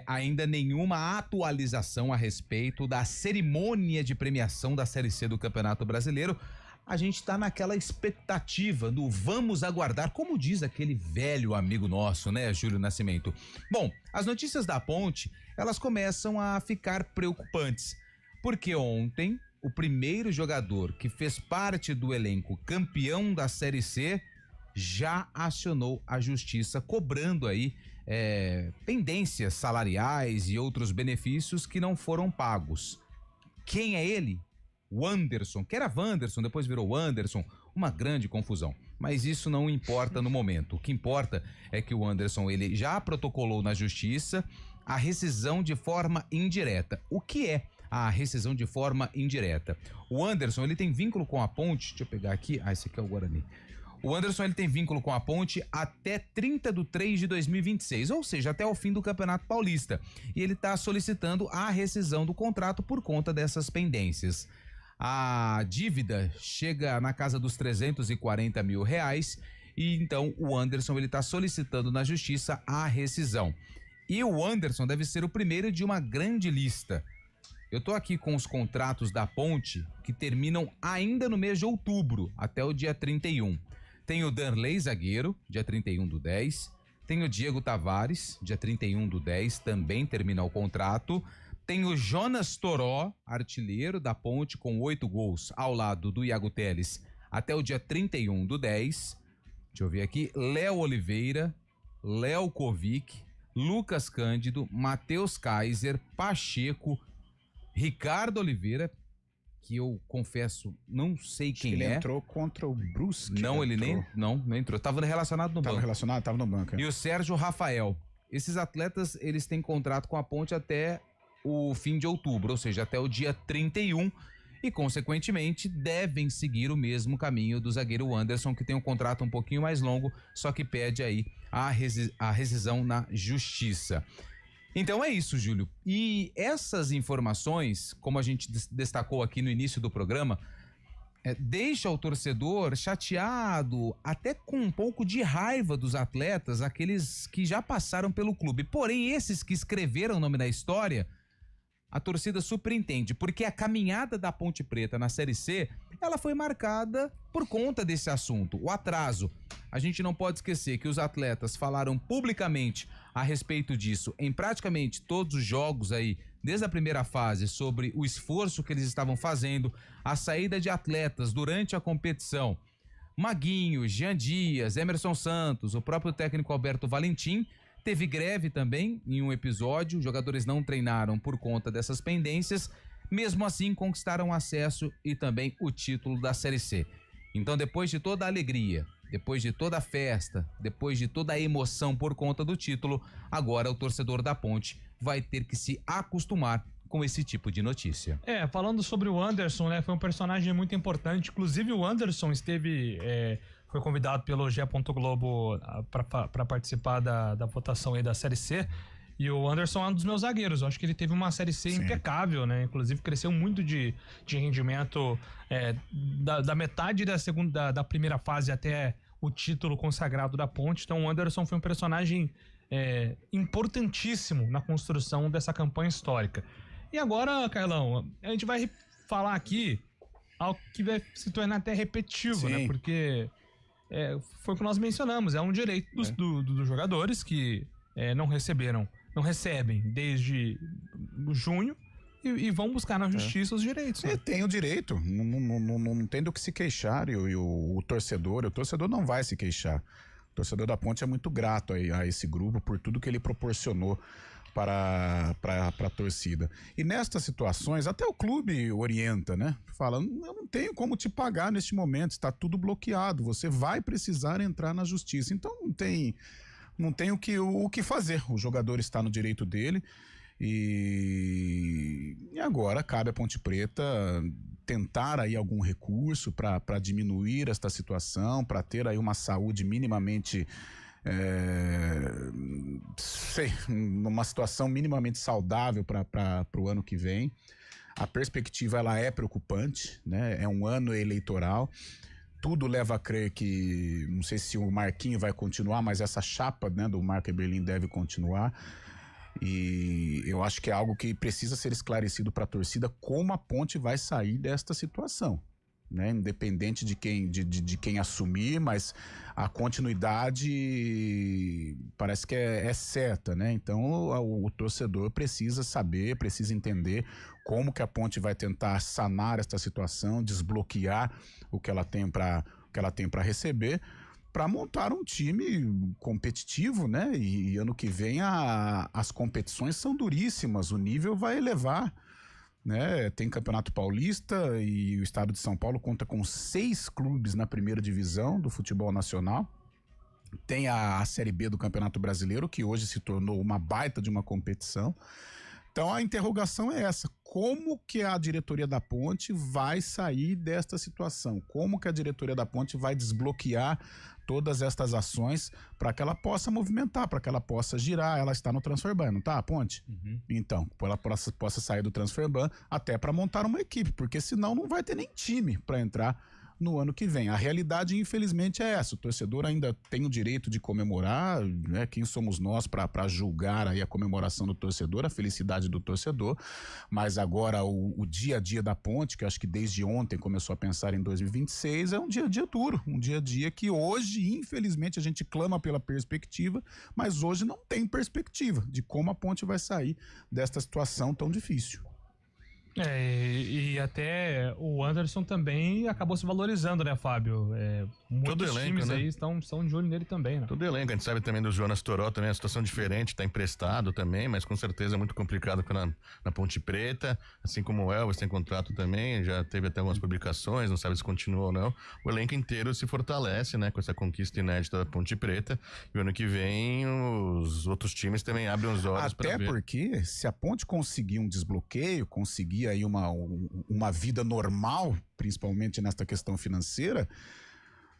ainda nenhuma atualização a respeito da cerimônia de premiação da Série C do Campeonato Brasileiro. A gente está naquela expectativa do vamos aguardar, como diz aquele velho amigo nosso, né, Júlio Nascimento? Bom, as notícias da Ponte, elas começam a ficar preocupantes, porque ontem o primeiro jogador que fez parte do elenco campeão da Série C já acionou a justiça, cobrando aí pendências salariais e outros benefícios que não foram pagos. Quem é ele? O Anderson, que era Wanderson, depois virou Anderson, uma grande confusão. Mas isso não importa no momento. O que importa é que o Anderson, ele já protocolou na justiça a rescisão de forma indireta. O que é a rescisão de forma indireta? O Anderson, ele tem vínculo com a Ponte, deixa eu pegar aqui, esse aqui é o Guarani. O Anderson, ele tem vínculo com a Ponte até 30/3/2026, ou seja, até o fim do Campeonato Paulista. E ele está solicitando a rescisão do contrato por conta dessas pendências. A dívida chega na casa dos R$340 mil e então o Anderson, ele está solicitando na justiça a rescisão. E o Anderson deve ser o primeiro de uma grande lista. Eu tô aqui com os contratos da Ponte que terminam ainda no mês de outubro, até o dia 31. Tem o Danley, zagueiro, dia 31/10. Tem o Diego Tavares, dia 31/10, também termina o contrato. Tem o Jonas Toró, artilheiro da Ponte, com 8 gols, ao lado do Iago Teles, até o dia 31/10. Deixa eu ver aqui. Léo Oliveira, Léo Kovic, Lucas Cândido, Matheus Kaiser, Pacheco, Ricardo Oliveira, que eu confesso, não sei quem ele é. Entrou contra o Brusque. Não, ele nem entrou. Tava relacionado no banco. Tava no banco. E o Sérgio Rafael. Esses atletas, eles têm contrato com a Ponte até o fim de outubro, ou seja, até o dia 31, e consequentemente devem seguir o mesmo caminho do zagueiro Anderson, que tem um contrato um pouquinho mais longo, só que pede aí a rescisão na justiça. Então é isso, Júlio. E essas informações, como a gente destacou aqui no início do programa, deixa o torcedor chateado, até com um pouco de raiva dos atletas, aqueles que já passaram pelo clube. Porém, esses que escreveram o nome da história, a torcida super entende, porque a caminhada da Ponte Preta na Série C, ela foi marcada por conta desse assunto, o atraso. A gente não pode esquecer que os atletas falaram publicamente a respeito disso em praticamente todos os jogos aí, desde a primeira fase, sobre o esforço que eles estavam fazendo, a saída de atletas durante a competição. Maguinho, Jean Dias, Emerson Santos, o próprio técnico Alberto Valentim, teve greve também em um episódio, os jogadores não treinaram por conta dessas pendências, mesmo assim conquistaram acesso e também o título da Série C. Então, depois de toda a alegria, depois de toda a festa, depois de toda a emoção por conta do título, agora o torcedor da Ponte vai ter que se acostumar com esse tipo de notícia. Falando sobre o Anderson, né, foi um personagem muito importante, inclusive o Anderson esteve foi convidado pelo GE. Globo para participar da votação aí da Série C. E o Anderson é um dos meus zagueiros. Eu acho que ele teve uma Série C impecável, né? Inclusive cresceu muito de rendimento da metade da primeira fase até o título consagrado da Ponte. Então o Anderson foi um personagem importantíssimo na construção dessa campanha histórica. E agora, Carlão, a gente vai falar aqui algo que vai se tornar até repetitivo, né? Porque foi o que nós mencionamos, é um direito dos jogadores que não recebem desde junho e vão buscar na justiça os direitos. Né? Tem o direito, não tem do que se queixar, e o torcedor não vai se queixar. O torcedor da Ponte é muito grato a esse grupo por tudo que ele proporcionou para a torcida. E nestas situações, até o clube orienta, né? Fala, eu não tenho como te pagar neste momento, está tudo bloqueado, você vai precisar entrar na justiça. Então não tem o que fazer, o jogador está no direito dele e agora cabe à Ponte Preta tentar aí algum recurso para diminuir esta situação, para ter aí uma saúde minimamente numa situação minimamente saudável para o ano que vem. A perspectiva ela é preocupante, né? É um ano eleitoral. Tudo leva a crer que, não sei se o Marquinho vai continuar, mas essa chapa, né, do Marco Eberlin deve continuar. E eu acho que é algo que precisa ser esclarecido para a torcida, como a Ponte vai sair desta situação, né? Independente de quem assumir, mas a continuidade parece que é certa, né? Então o torcedor precisa saber, precisa entender como que a Ponte vai tentar sanar esta situação, desbloquear o que ela tem para receber, para montar um time competitivo, né? E ano que vem as competições são duríssimas, o nível vai elevar, né? Tem Campeonato Paulista e o estado de São Paulo conta com 6 clubes na primeira divisão do futebol nacional. Tem a Série B do Campeonato Brasileiro, que hoje se tornou uma baita de uma competição. Então a interrogação é essa: como que a diretoria da Ponte vai sair desta situação? Como que a diretoria da Ponte vai desbloquear todas estas ações para que ela possa movimentar, para que ela possa girar? Ela está no Transferban, não tá, a Ponte? Então, ela possa sair do Transferban até para montar uma equipe, porque senão não vai ter nem time para entrar no ano que vem. A realidade, infelizmente, é essa. O torcedor ainda tem o direito de comemorar, né? Quem somos nós para julgar aí a comemoração do torcedor, a felicidade do torcedor, mas agora o dia a dia da Ponte, que eu acho que desde ontem começou a pensar em 2026, é um dia a dia duro, um dia a dia que hoje, infelizmente, a gente clama pela perspectiva, mas hoje não tem perspectiva de como a Ponte vai sair desta situação tão difícil. E até o Anderson também acabou se valorizando, né, Fábio? Muitos elenco, times né? aí estão de olho nele também, né? Todo elenco, a gente sabe também do Jonas Toró, também a situação diferente, tá emprestado também, mas com certeza é muito complicado na Ponte Preta, assim como o Elvis tem contrato também, já teve até algumas publicações, não sabe se continua ou não. O elenco inteiro se fortalece, né, com essa conquista inédita da Ponte Preta, e o ano que vem os outros times também abrem os olhos para ver. Até porque se a Ponte conseguir um desbloqueio, conseguir aí uma vida normal, principalmente nesta questão financeira,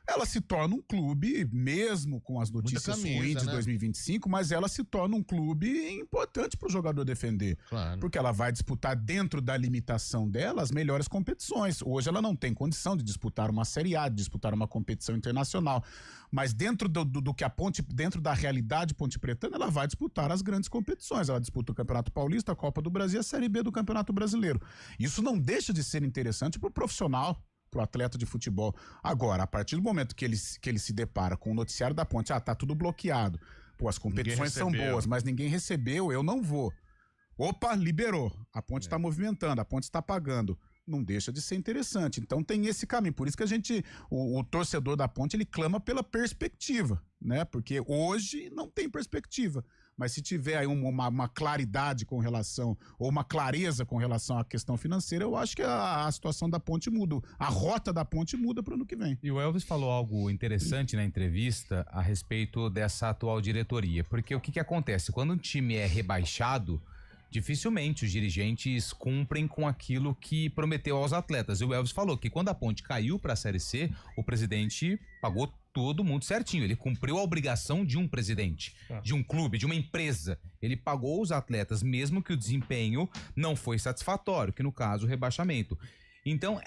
ela se torna um clube, mesmo com as notícias ruins de 2025, mas ela se torna um clube importante para o jogador defender. Claro. Porque ela vai disputar dentro da limitação dela as melhores competições. Hoje ela não tem condição de disputar uma Série A, de disputar uma competição internacional. Mas dentro do que a Ponte, dentro da realidade ponte-pretana, ela vai disputar as grandes competições. Ela disputa o Campeonato Paulista, a Copa do Brasil e a Série B do Campeonato Brasileiro. Isso não deixa de ser interessante para o profissional, pro atleta de futebol. Agora, a partir do momento que ele se depara com o noticiário da Ponte, tá tudo bloqueado, pô, as competições são boas, mas ninguém recebeu, eu não vou. Opa, liberou, a Ponte está movimentando, a Ponte está pagando. Não deixa de ser interessante. Então tem esse caminho. Por isso que o torcedor da Ponte, ele clama pela perspectiva, né? Porque hoje não tem perspectiva. Mas se tiver aí uma claridade com relação, ou uma clareza com relação à questão financeira, eu acho que a situação da Ponte muda. A rota da Ponte muda para o ano que vem. E o Elvis falou algo interessante na entrevista a respeito dessa atual diretoria. Porque o que acontece? Quando um time é rebaixado, dificilmente os dirigentes cumprem com aquilo que prometeu aos atletas. E o Elvis falou que quando a Ponte caiu para a Série C, o presidente pagou tudo muito certinho. Ele cumpriu a obrigação de um presidente, de um clube, de uma empresa. Ele pagou os atletas, mesmo que o desempenho não foi satisfatório, que no caso o rebaixamento. Então,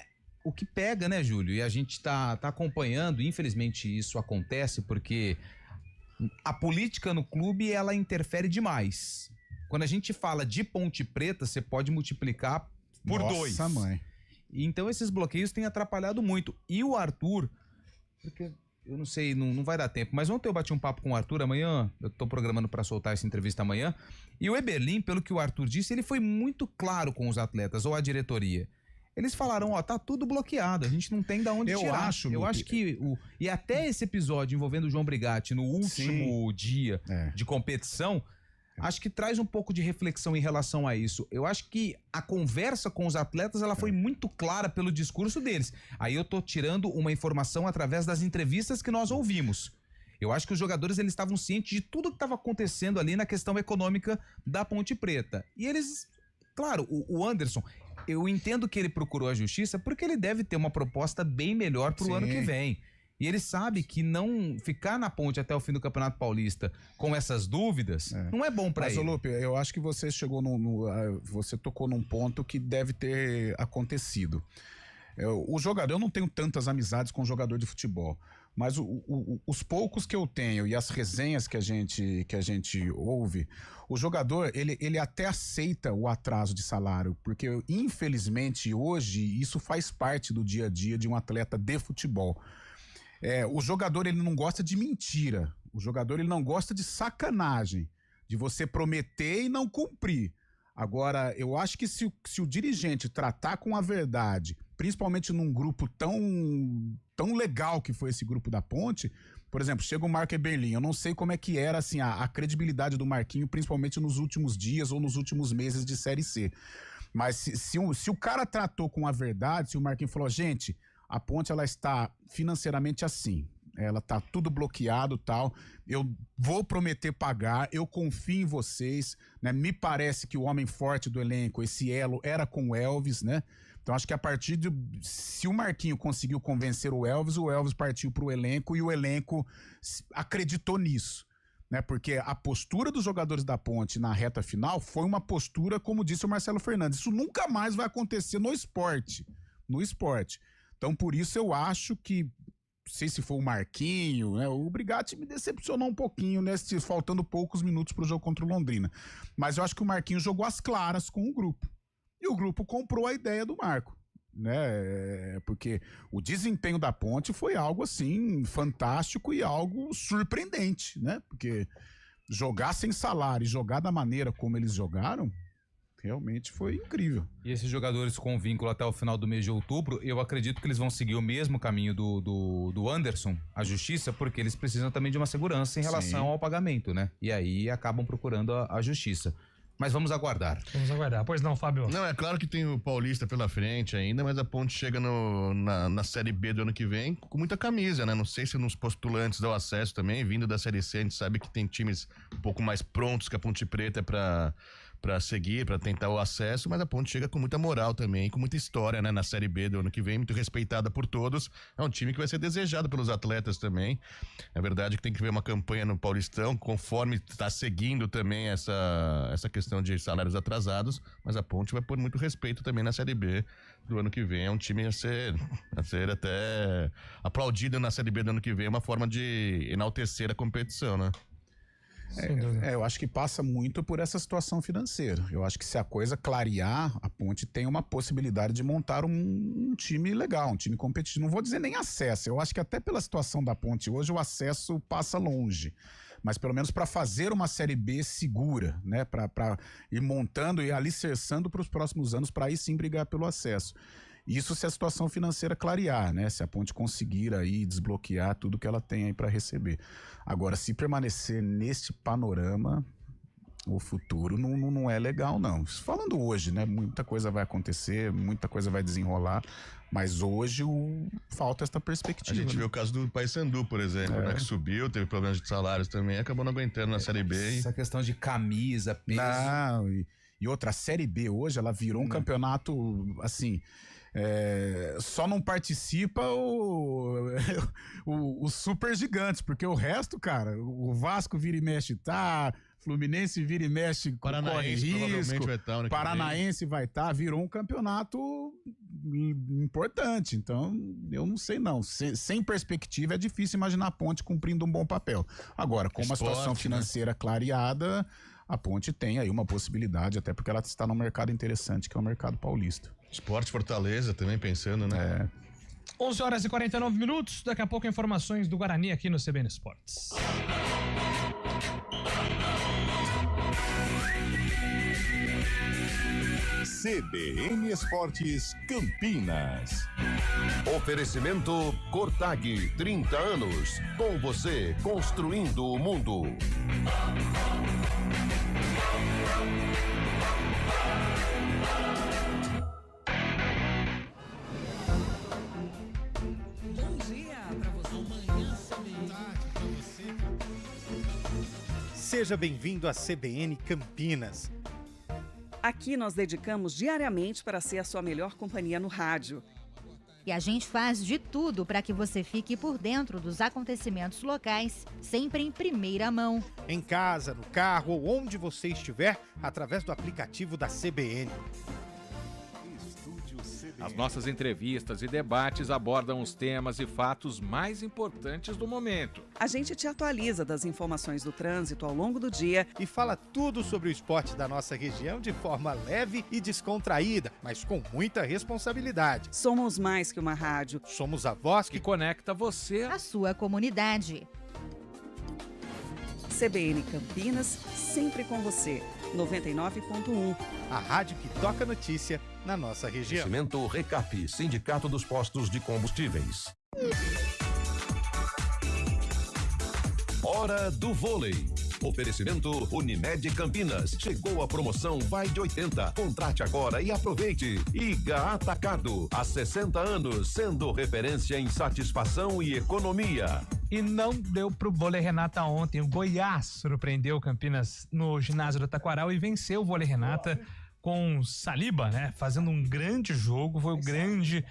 o que pega, né, Júlio? E a gente tá acompanhando, infelizmente isso acontece porque a política no clube, ela interfere demais. Quando a gente fala de Ponte Preta, você pode multiplicar por 2. Nossa, mãe. Então esses bloqueios têm atrapalhado muito. E o Arthur, porque eu não sei, não vai dar tempo, mas ontem eu bati um papo com o Arthur amanhã, eu tô programando para soltar essa entrevista amanhã, e o Eberlin, pelo que o Arthur disse, ele foi muito claro com os atletas, ou a diretoria. Eles falaram, tá tudo bloqueado, a gente não tem de onde tirar. Eu acho que e até esse episódio envolvendo o João Brigatti no último dia de competição, acho que traz um pouco de reflexão em relação a isso. Eu acho que a conversa com os atletas, ela foi muito clara pelo discurso deles. Aí eu tô tirando uma informação através das entrevistas que nós ouvimos. Eu acho que os jogadores, eles estavam cientes de tudo que estava acontecendo ali na questão econômica da Ponte Preta. E eles, claro, o Anderson, eu entendo que ele procurou a justiça porque ele deve ter uma proposta bem melhor pro ano que vem. E ele sabe que não ficar na ponte até o fim do Campeonato Paulista com essas dúvidas não é bom pra ele. Mas, Lupe, eu acho que você chegou você tocou num ponto que deve ter acontecido. O jogador, eu não tenho tantas amizades com jogador de futebol, mas os poucos que eu tenho e as resenhas que a gente ouve, o jogador, ele até aceita o atraso de salário, porque infelizmente hoje isso faz parte do dia a dia de um atleta de futebol. O jogador, ele não gosta de mentira, o jogador, ele não gosta de sacanagem, de você prometer e não cumprir. Agora, eu acho que se o dirigente tratar com a verdade, principalmente num grupo tão legal que foi esse grupo da Ponte, por exemplo, chega o Marco Eberlin, eu não sei como é que era assim, a credibilidade do Marquinho, principalmente nos últimos dias ou nos últimos meses de Série C. Mas se o cara tratou com a verdade, se o Marquinho falou, gente, a Ponte, ela está financeiramente assim, ela tá tudo bloqueado, tal, eu vou prometer pagar, eu confio em vocês, né? Me parece que o homem forte do elenco, esse elo, era com o Elvis, né? Então acho que a partir se o Marquinho conseguiu convencer o Elvis partiu pro elenco e o elenco acreditou nisso, né? Porque a postura dos jogadores da Ponte na reta final foi uma postura, como disse o Marcelo Fernandes, isso nunca mais vai acontecer no esporte. Então, por isso eu acho que, não sei se foi o Marquinho, né? O Brigatti me decepcionou um pouquinho, né? Faltando poucos minutos pro jogo contra o Londrina. Mas eu acho que o Marquinho jogou às claras com o grupo. E o grupo comprou a ideia do Marco, né? Porque o desempenho da Ponte foi algo, assim, fantástico e algo surpreendente, né? Porque jogar sem salário e jogar da maneira como eles jogaram, realmente foi incrível. E esses jogadores com vínculo até o final do mês de outubro, eu acredito que eles vão seguir o mesmo caminho do Anderson, a justiça, porque eles precisam também de uma segurança em relação ao pagamento, né? E aí acabam procurando a justiça. Mas vamos aguardar. Pois não, Fábio? Não, é claro que tem o Paulista pela frente ainda, mas a Ponte chega na Série B do ano que vem com muita camisa, né? Não sei se nos postulantes ao acesso também, vindo da Série C, a gente sabe que tem times um pouco mais prontos que a Ponte Preta pra seguir, pra tentar o acesso, mas a Ponte chega com muita moral também, com muita história, né, na Série B do ano que vem, muito respeitada por todos, é um time que vai ser desejado pelos atletas também, é verdade que tem que ver uma campanha no Paulistão, conforme está seguindo também essa questão de salários atrasados, mas a Ponte vai pôr muito respeito também na Série B do ano que vem, é um time a ser até aplaudido na Série B do ano que vem, é uma forma de enaltecer a competição, né? Eu acho que passa muito por essa situação financeira. Eu acho que se a coisa clarear, a Ponte tem uma possibilidade de montar um time legal, um time competitivo. Não vou dizer nem acesso, eu acho que até pela situação da Ponte hoje o acesso passa longe. Mas pelo menos para fazer uma Série B segura, né? Para ir montando e alicerçando para os próximos anos, para aí sim brigar pelo acesso. Isso se a situação financeira clarear, né? Se a Ponte conseguir aí desbloquear tudo que ela tem aí para receber. Agora, se permanecer neste panorama, o futuro não é legal, não. Falando hoje, né? Muita coisa vai acontecer, muita coisa vai desenrolar, mas hoje falta essa perspectiva. A gente vê o caso do Paysandu, por exemplo, né? Que subiu, teve problemas de salários também, acabou não aguentando na Série B. Essa questão de camisa, peso... E outra, a Série B hoje, ela virou um campeonato, assim... Só não participa os super gigantes, porque o resto, cara, o Vasco vira e mexe Fluminense vira e mexe, Paranaense corre risco, vai estar, Paranaense vai estar, virou um campeonato importante, então eu não sei não, sem perspectiva é difícil imaginar a Ponte cumprindo um bom papel. Agora, com uma situação financeira clareada, a Ponte tem aí uma possibilidade, até porque ela está num mercado interessante, que é o mercado paulista. Sport Fortaleza também pensando, né? 11 horas e 49 minutos, daqui a pouco informações do Guarani aqui no CBN Esportes. CBN Esportes Campinas. Oferecimento Cortag, 30 anos. Com você, construindo o mundo. Bom dia pra você. Amanhã CBN. Seja bem-vindo à CBN Campinas. Aqui nós dedicamos diariamente para ser a sua melhor companhia no rádio. E a gente faz de tudo para que você fique por dentro dos acontecimentos locais, sempre em primeira mão. Em casa, no carro ou onde você estiver, através do aplicativo da CBN. As nossas entrevistas e debates abordam os temas e fatos mais importantes do momento. A gente te atualiza das informações do trânsito ao longo do dia e fala tudo sobre o esporte da nossa região de forma leve e descontraída, mas com muita responsabilidade. Somos mais que uma rádio. Somos a voz que conecta você à sua comunidade. CBN Campinas, sempre com você. 99.1. A rádio que toca notícia na nossa região. Oferecimento Recap, Sindicato dos Postos de Combustíveis. Hora do vôlei. Oferecimento Unimed Campinas. Chegou a promoção Vai de 80. Contrate agora e aproveite. IGA Atacado. Há 60 anos, sendo referência em satisfação e economia. E não deu pro Vôlei Renata ontem. O Goiás surpreendeu o Campinas no ginásio do Taquaral e venceu o Vôlei Renata com Saliba, né? Fazendo um grande jogo. Foi o grande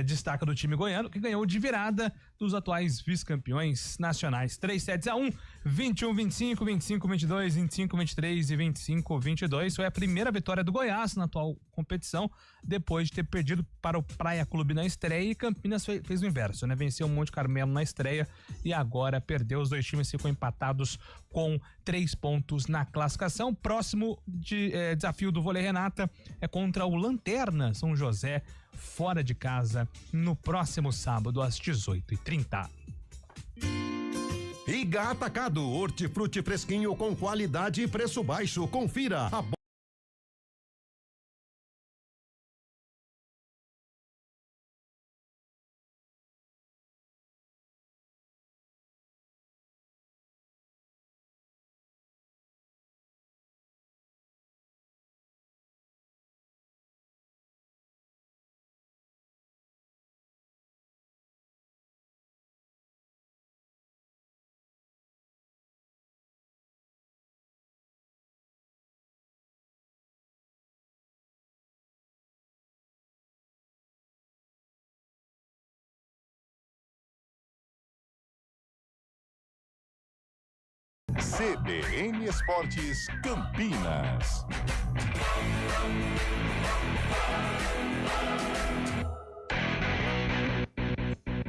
destaque do time goiano, que ganhou de virada dos atuais vice-campeões nacionais. 3-7-1, 21-25, 25-22, 25-23 e 25-22. Foi a primeira vitória do Goiás na atual competição, depois de ter perdido para o Praia Clube na estreia, e Campinas fez o inverso, né? Venceu o Monte Carmelo na estreia e agora perdeu. Os dois times ficam empatados com 3 pontos na classificação. Próximo desafio do Vôlei Renata é contra o Lanterna São José, fora de casa, no próximo sábado às 18h30. IGA Atacado, hortifruti fresquinho com qualidade e preço baixo. Confira a CBN Esportes Campinas.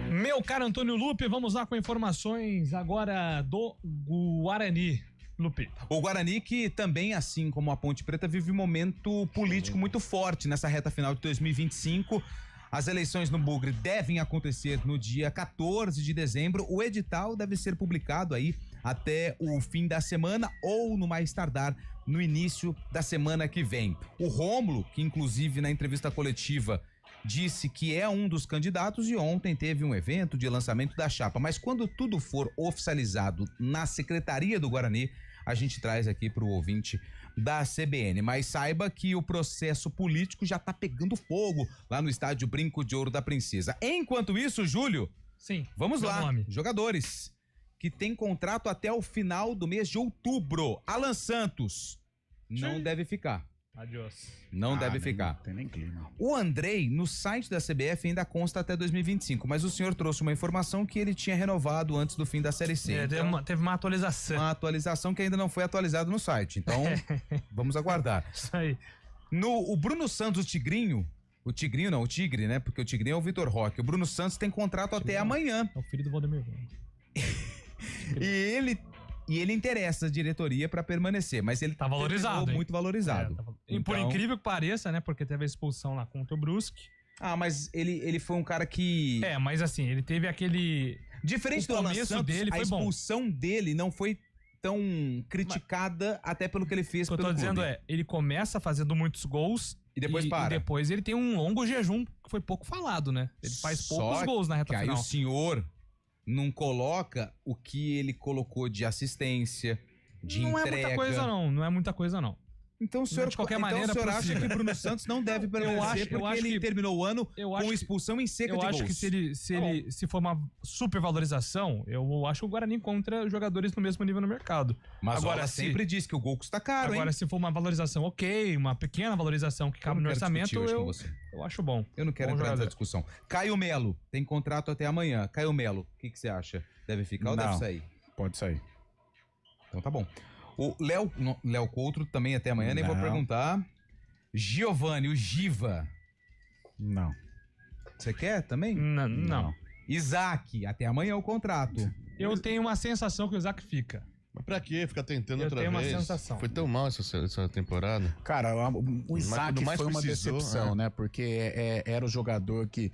Meu caro Antônio Lupe, vamos lá com informações agora do Guarani. Lupe. O Guarani, que também, assim como a Ponte Preta, vive um momento político muito forte nessa reta final de 2025. As eleições no Bugre devem acontecer no dia 14 de dezembro. O edital deve ser publicado aí até o fim da semana ou, no mais tardar, no início da semana que vem. O Rômulo, que inclusive na entrevista coletiva disse que é um dos candidatos, e ontem teve um evento de lançamento da chapa. Mas quando tudo for oficializado na Secretaria do Guarani, a gente traz aqui para o ouvinte da CBN. Mas saiba que o processo político já tá pegando fogo lá no estádio Brinco de Ouro da Princesa. Enquanto isso, Júlio, sim, vamos lá. Jogadores que tem contrato até o final do mês de outubro. Alan Santos não deve ficar. Adiós. Não deve ficar. Não tem nem clima. O Andrei, no site da CBF, ainda consta até 2025, mas o senhor trouxe uma informação que ele tinha renovado antes do fim da Série C. Teve uma atualização. Uma atualização que ainda não foi atualizada no site, então vamos aguardar. Isso aí. O Bruno Santos, o Tigrinho, o Tigre, né? Porque o Tigrinho é o Vitor Roque. O Bruno Santos tem contrato até amanhã. É o filho do Valdemir. E ele interessa a diretoria pra permanecer, mas ele tá valorizado, muito valorizado. Por incrível que pareça, né? Porque teve a expulsão lá contra o Brusque. Ah, mas ele foi um cara que... mas assim, ele teve aquele... Diferente do Alan Santos, dele foi a expulsão dele não foi tão criticada até pelo que ele fez pelo clube. O que eu tô dizendo ele começa fazendo muitos gols e depois para. E depois ele tem um longo jejum que foi pouco falado, né? Ele faz poucos gols na reta final. Aí o senhor não coloca o que ele colocou de assistência, de entrega. Não é muita coisa não. Então o senhor, de qualquer maneira, o senhor acha que Bruno Santos não deve permanecer porque ele terminou o ano com expulsão em seca de gols? Eu acho que se for uma supervalorização, eu acho que o Guarani encontra jogadores no mesmo nível no mercado. Mas agora sempre diz que o gol custa caro, Agora, se for uma valorização, uma pequena valorização que cabe no orçamento, eu acho bom. Eu não quero entrar nessa discussão. Caio Melo tem contrato até amanhã. Caio Melo, o que você acha? Deve ficar ou deve sair? Pode sair. Então tá bom. O Léo Coutro também até amanhã, nem vou perguntar. Giovani, o Giva. Não. Você quer também? Não. Isaac, até amanhã o contrato. Eu tenho uma sensação que o Isaac fica. Mas pra quê? Ficar tentando outra vez? Eu tenho uma sensação. Foi tão mal essa temporada. Cara, o Isaac foi uma decepção, né? Porque era o jogador que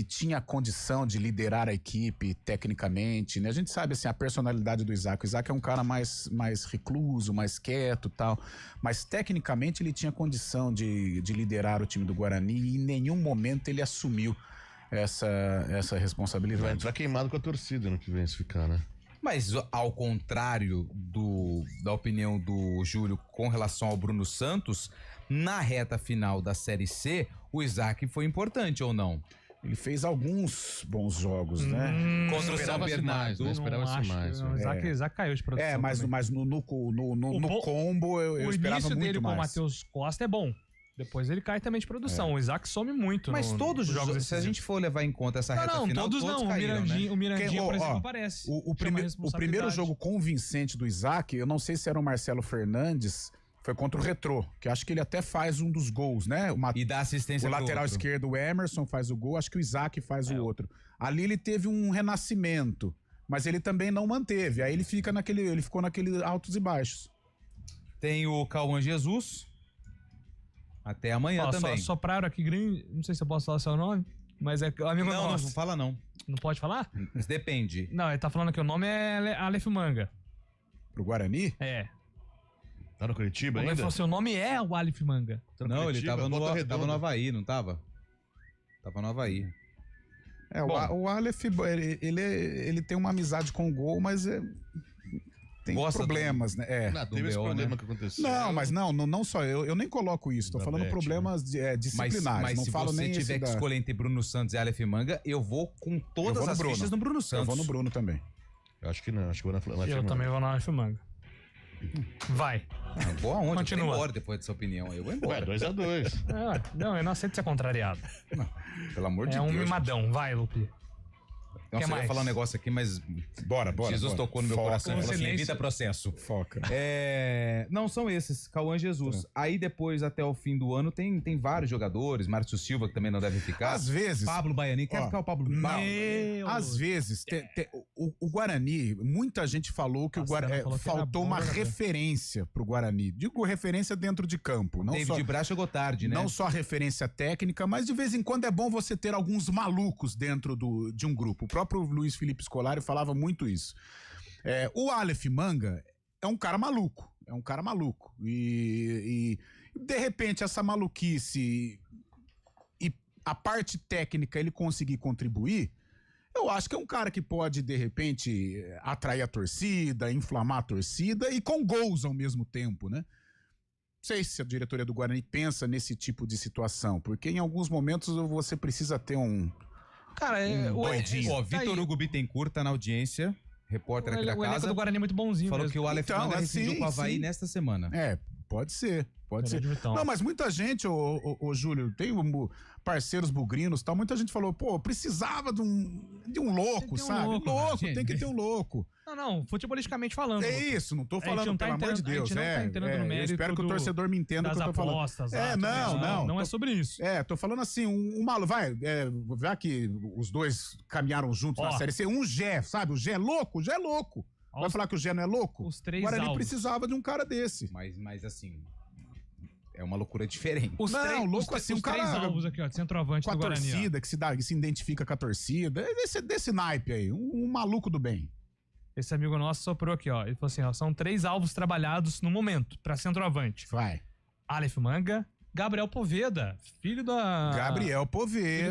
tinha condição de liderar a equipe tecnicamente, né? A gente sabe, assim, a personalidade do Isaac. O Isaac é um cara mais recluso, mais quieto e tal, mas tecnicamente ele tinha condição de liderar o time do Guarani e em nenhum momento ele assumiu essa responsabilidade. Vai entrar queimado com a torcida no que vem se ficar, né? Mas ao contrário da opinião do Júlio com relação ao Bruno Santos, na reta final da Série C, o Isaac foi importante ou não? Ele fez alguns bons jogos, né? Contra o São Bernardo. Não esperava-se mais. O Isaac caiu de produção. Mas no combo eu esperava muito mais. O início dele com o Matheus Costa é bom. Depois ele cai também de produção. O Isaac some muito. Mas todos os jogos, se a gente for levar em conta essa reta final, todos não. Caíram, o Mirandinha, por exemplo, aparece. O primeiro jogo convincente do Isaac, eu não sei se era o Marcelo Fernandes, foi contra o Retrô, que acho que ele até faz um dos gols, né? E dá assistência o lateral esquerdo, o Emerson, faz o gol, acho que o Isaac faz o outro. Ali ele teve um renascimento, mas ele também não manteve. Aí ele ficou naquele altos e baixos. Tem o Cauã Jesus. Até amanhã também. Sopraram aqui, não sei se eu posso falar seu nome, mas é amigo nosso. Não fala não. Não pode falar? Mas depende. Não, ele tá falando que o nome é Aleph Manga. Pro Guarani? É. Tá no Curitiba ainda? Ele falou, seu nome é o Aleph Manga. Não, Curitiba, ele tava no Havaí, não tava? Tava no Havaí. O Aleph, ele tem uma amizade com o gol, mas tem problemas, né? Não, teve esse problema que aconteceu. Não, mas não só eu nem coloco isso, tô falando problemas disciplinares. Mas não se falo você nem tiver que escolher entre Bruno Santos e Aleph Manga, eu vou com todas as fichas no Bruno Santos. Eu vou no Bruno também. Eu acho que não, acho que vou na Aleph Manga. Eu também vou na Aleph Manga. Vai. Vou aonde? Continua. Eu vou embora depois dessa opinião. Eu vou embora. 2-2. Não, eu não aceito ser contrariado. Não, pelo amor de Deus. É um mimadão. Vai, Lupe. Nossa, eu ia falar um negócio aqui, mas... Bora. Jesus tocou no meu coração. Foca. Assim, evita processo. Foca. Não, são esses. Cauã Jesus. Aí depois, até o fim do ano, tem vários jogadores. Márcio Silva, que também não deve ficar. Às vezes... Pablo Baianin. Quer ficar o Pablo Baianin? Às vezes, o Guarani, muita gente falou que faltou uma referência pro Guarani. Digo referência dentro de campo. David Braz chegou tarde, né? Não só referência técnica, mas de vez em quando é bom você ter alguns malucos dentro de um grupo. O próprio Luiz Felipe Scolari falava muito isso. O Aleph Manga é um cara maluco. E de repente essa maluquice e a parte técnica ele conseguir contribuir, eu acho que é um cara que pode de repente atrair a torcida, inflamar a torcida e com gols ao mesmo tempo, né? Não sei se a diretoria do Guarani pensa nesse tipo de situação, porque em alguns momentos você precisa ter um... Cara, Vitor Hugo Bittencourt tá na audiência, repórter aqui da casa. O elenco do Guarani é muito bonzinho. Falou que o Aleph Manga decidiu com o Havaí nesta semana. Pode ser. Pode ser. Não, mas muita gente, ô Júlio, tem parceiros bugrinos e tal, muita gente falou, pô, precisava de um louco, sabe? Tem que ter um louco. Não, futebolisticamente falando. É isso, não tô falando, pelo amor de Deus. Eu espero que o torcedor me entenda o que eu tô falando. Apostas, não é sobre isso. Tô falando assim, um maluco, já que os dois caminharam juntos na Série C, um Gé, sabe? O Gé é louco, Vai falar que o Gé não é louco? Os três Agora ele precisava de um cara desse. Mas assim, é uma loucura diferente. Um cara... três alvos aqui, ó, de centroavante do Guarani. Com a torcida, que se identifica com a torcida, desse naipe aí, um maluco do bem. Esse amigo nosso soprou aqui, ó, ele falou assim, ó, são 3 alvos trabalhados no momento, pra centroavante. Vai. Aleph Manga, Gabriel Poveda, filho da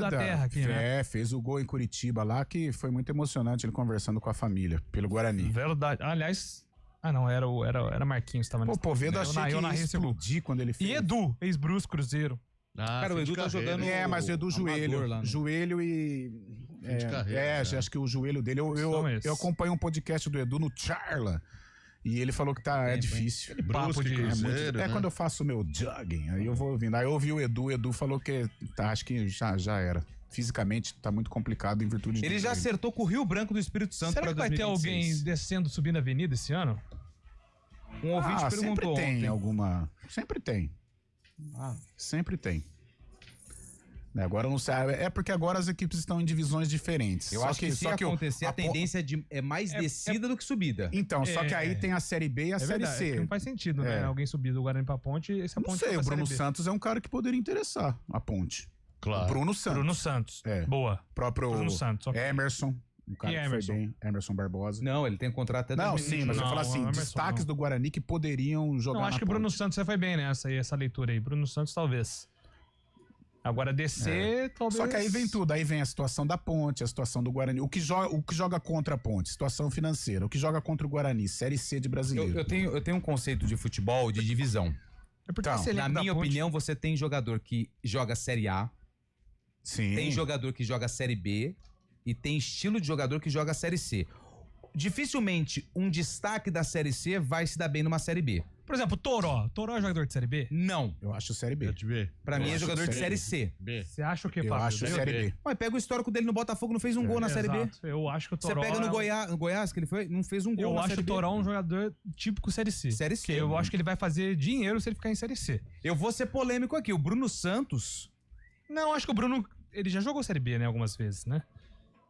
terra aqui, né? Fez o gol em Curitiba lá, que foi muito emocionante ele conversando com a família, pelo Guarani. Verdade. Aliás, não, era Marquinhos que tava nesse. Pô, Poveda achei que ia explodir quando ele fez. E Edu, ex-Brusque Cruzeiro. Cara, o Edu tá jogando... mas o Edu joelho e... acho que o joelho dele... Eu acompanho um podcast do Edu no Charla. E ele falou que é difícil. Quando eu faço o meu jogging, aí eu vou ouvindo. Aí eu ouvi o Edu falou que acho que já era. Fisicamente tá muito complicado em virtude Ele já acertou com o Rio Branco do Espírito Santo. Será que vai ter alguém descendo, subindo a avenida esse ano? Um ouvinte perguntou sempre tem alguma... Sempre tem. Sempre tem. Agora não sei. É porque agora as equipes estão em divisões diferentes. Eu acho que se acontecer, a tendência é mais descida do que subida. Então, só que aí tem a Série B e a Série C. Não faz sentido, né? Alguém subir do Guarani pra Ponte, esse é a Ponte. Não sei, o Bruno Santos é um cara que poderia interessar a Ponte. Claro. Bruno Santos. Boa. Próprio Bruno Santos. Emerson. Um cara que foi bem, Emerson Barbosa. Não, ele tem contrato até... Não, sim, mas eu falo assim, destaques do Guarani que poderiam jogar. Não, acho que o Bruno Santos foi bem nessa essa leitura aí. Bruno Santos, talvez. Agora descer, talvez... Só que aí vem tudo. Aí vem a situação da Ponte, a situação do Guarani. O que joga contra a Ponte, situação financeira. O que joga contra o Guarani, Série C de brasileiro. Eu tenho um conceito de futebol de divisão. Na minha opinião, você tem jogador que joga Série A. Sim. Tem jogador que joga Série B. E tem estilo de jogador que joga Série C. Dificilmente um destaque da Série C vai se dar bem numa Série B. Por exemplo, Toró. Toró é jogador de Série B? Não. Eu acho Série B. Pra mim é jogador de Série C. Você acha o que, Fábio? Eu acho Série B. Mas pega o histórico dele no Botafogo, não fez um gol na Série B. Eu acho que o Toró... Você pega no Goiás, que ele foi, não fez um gol na Série B. Eu acho o Toró um jogador típico Série C. Série C. Eu acho que ele vai fazer dinheiro se ele ficar em Série C. Eu vou ser polêmico aqui. O Bruno Santos... Não, acho que o Bruno... Ele já jogou Série B, né? Algumas vezes, né?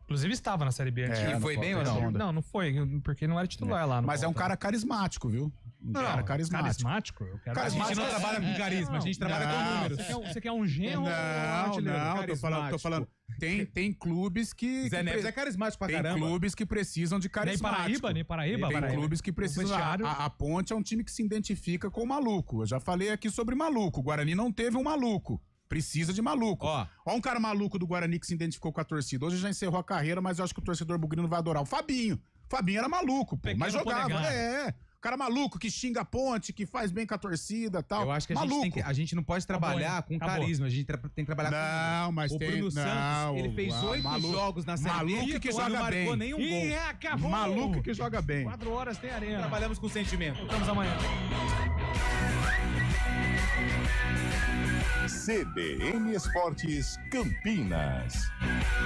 Inclusive estava na Série B antes. E foi bem ou não? Não foi, porque não era titular lá. Mas é um cara carismático, viu? Cara carismático. A gente não trabalha com carisma, a gente trabalha com números. Você quer um genro? Não, tô falando. Tem clubes que... Zé Neves é carismático pra caramba. Tem clubes que precisam de carismático. Nem Paraíba. Tem clubes que precisam... A Ponte é um time que se identifica com o maluco. Eu já falei aqui sobre maluco. O Guarani não teve um maluco. Precisa de maluco. Ó um cara maluco do Guarani que se identificou com a torcida. Hoje já encerrou a carreira, mas eu acho que o torcedor bugrino vai adorar. O Fabinho. O Fabinho era maluco, pô, mas jogava. O cara maluco que xinga a Ponte, que faz bem com a torcida e tal. Eu acho que a gente não pode trabalhar com carisma. A gente tem que trabalhar com... Mas o Bruno Santos, ele fez 8 jogos na Série B. Maluco que joga bem. Não marcou nenhum gol. Acabou. Maluco que joga bem. 4 horas tem arena. Trabalhamos com sentimento. Voltamos amanhã. CBN Esportes Campinas.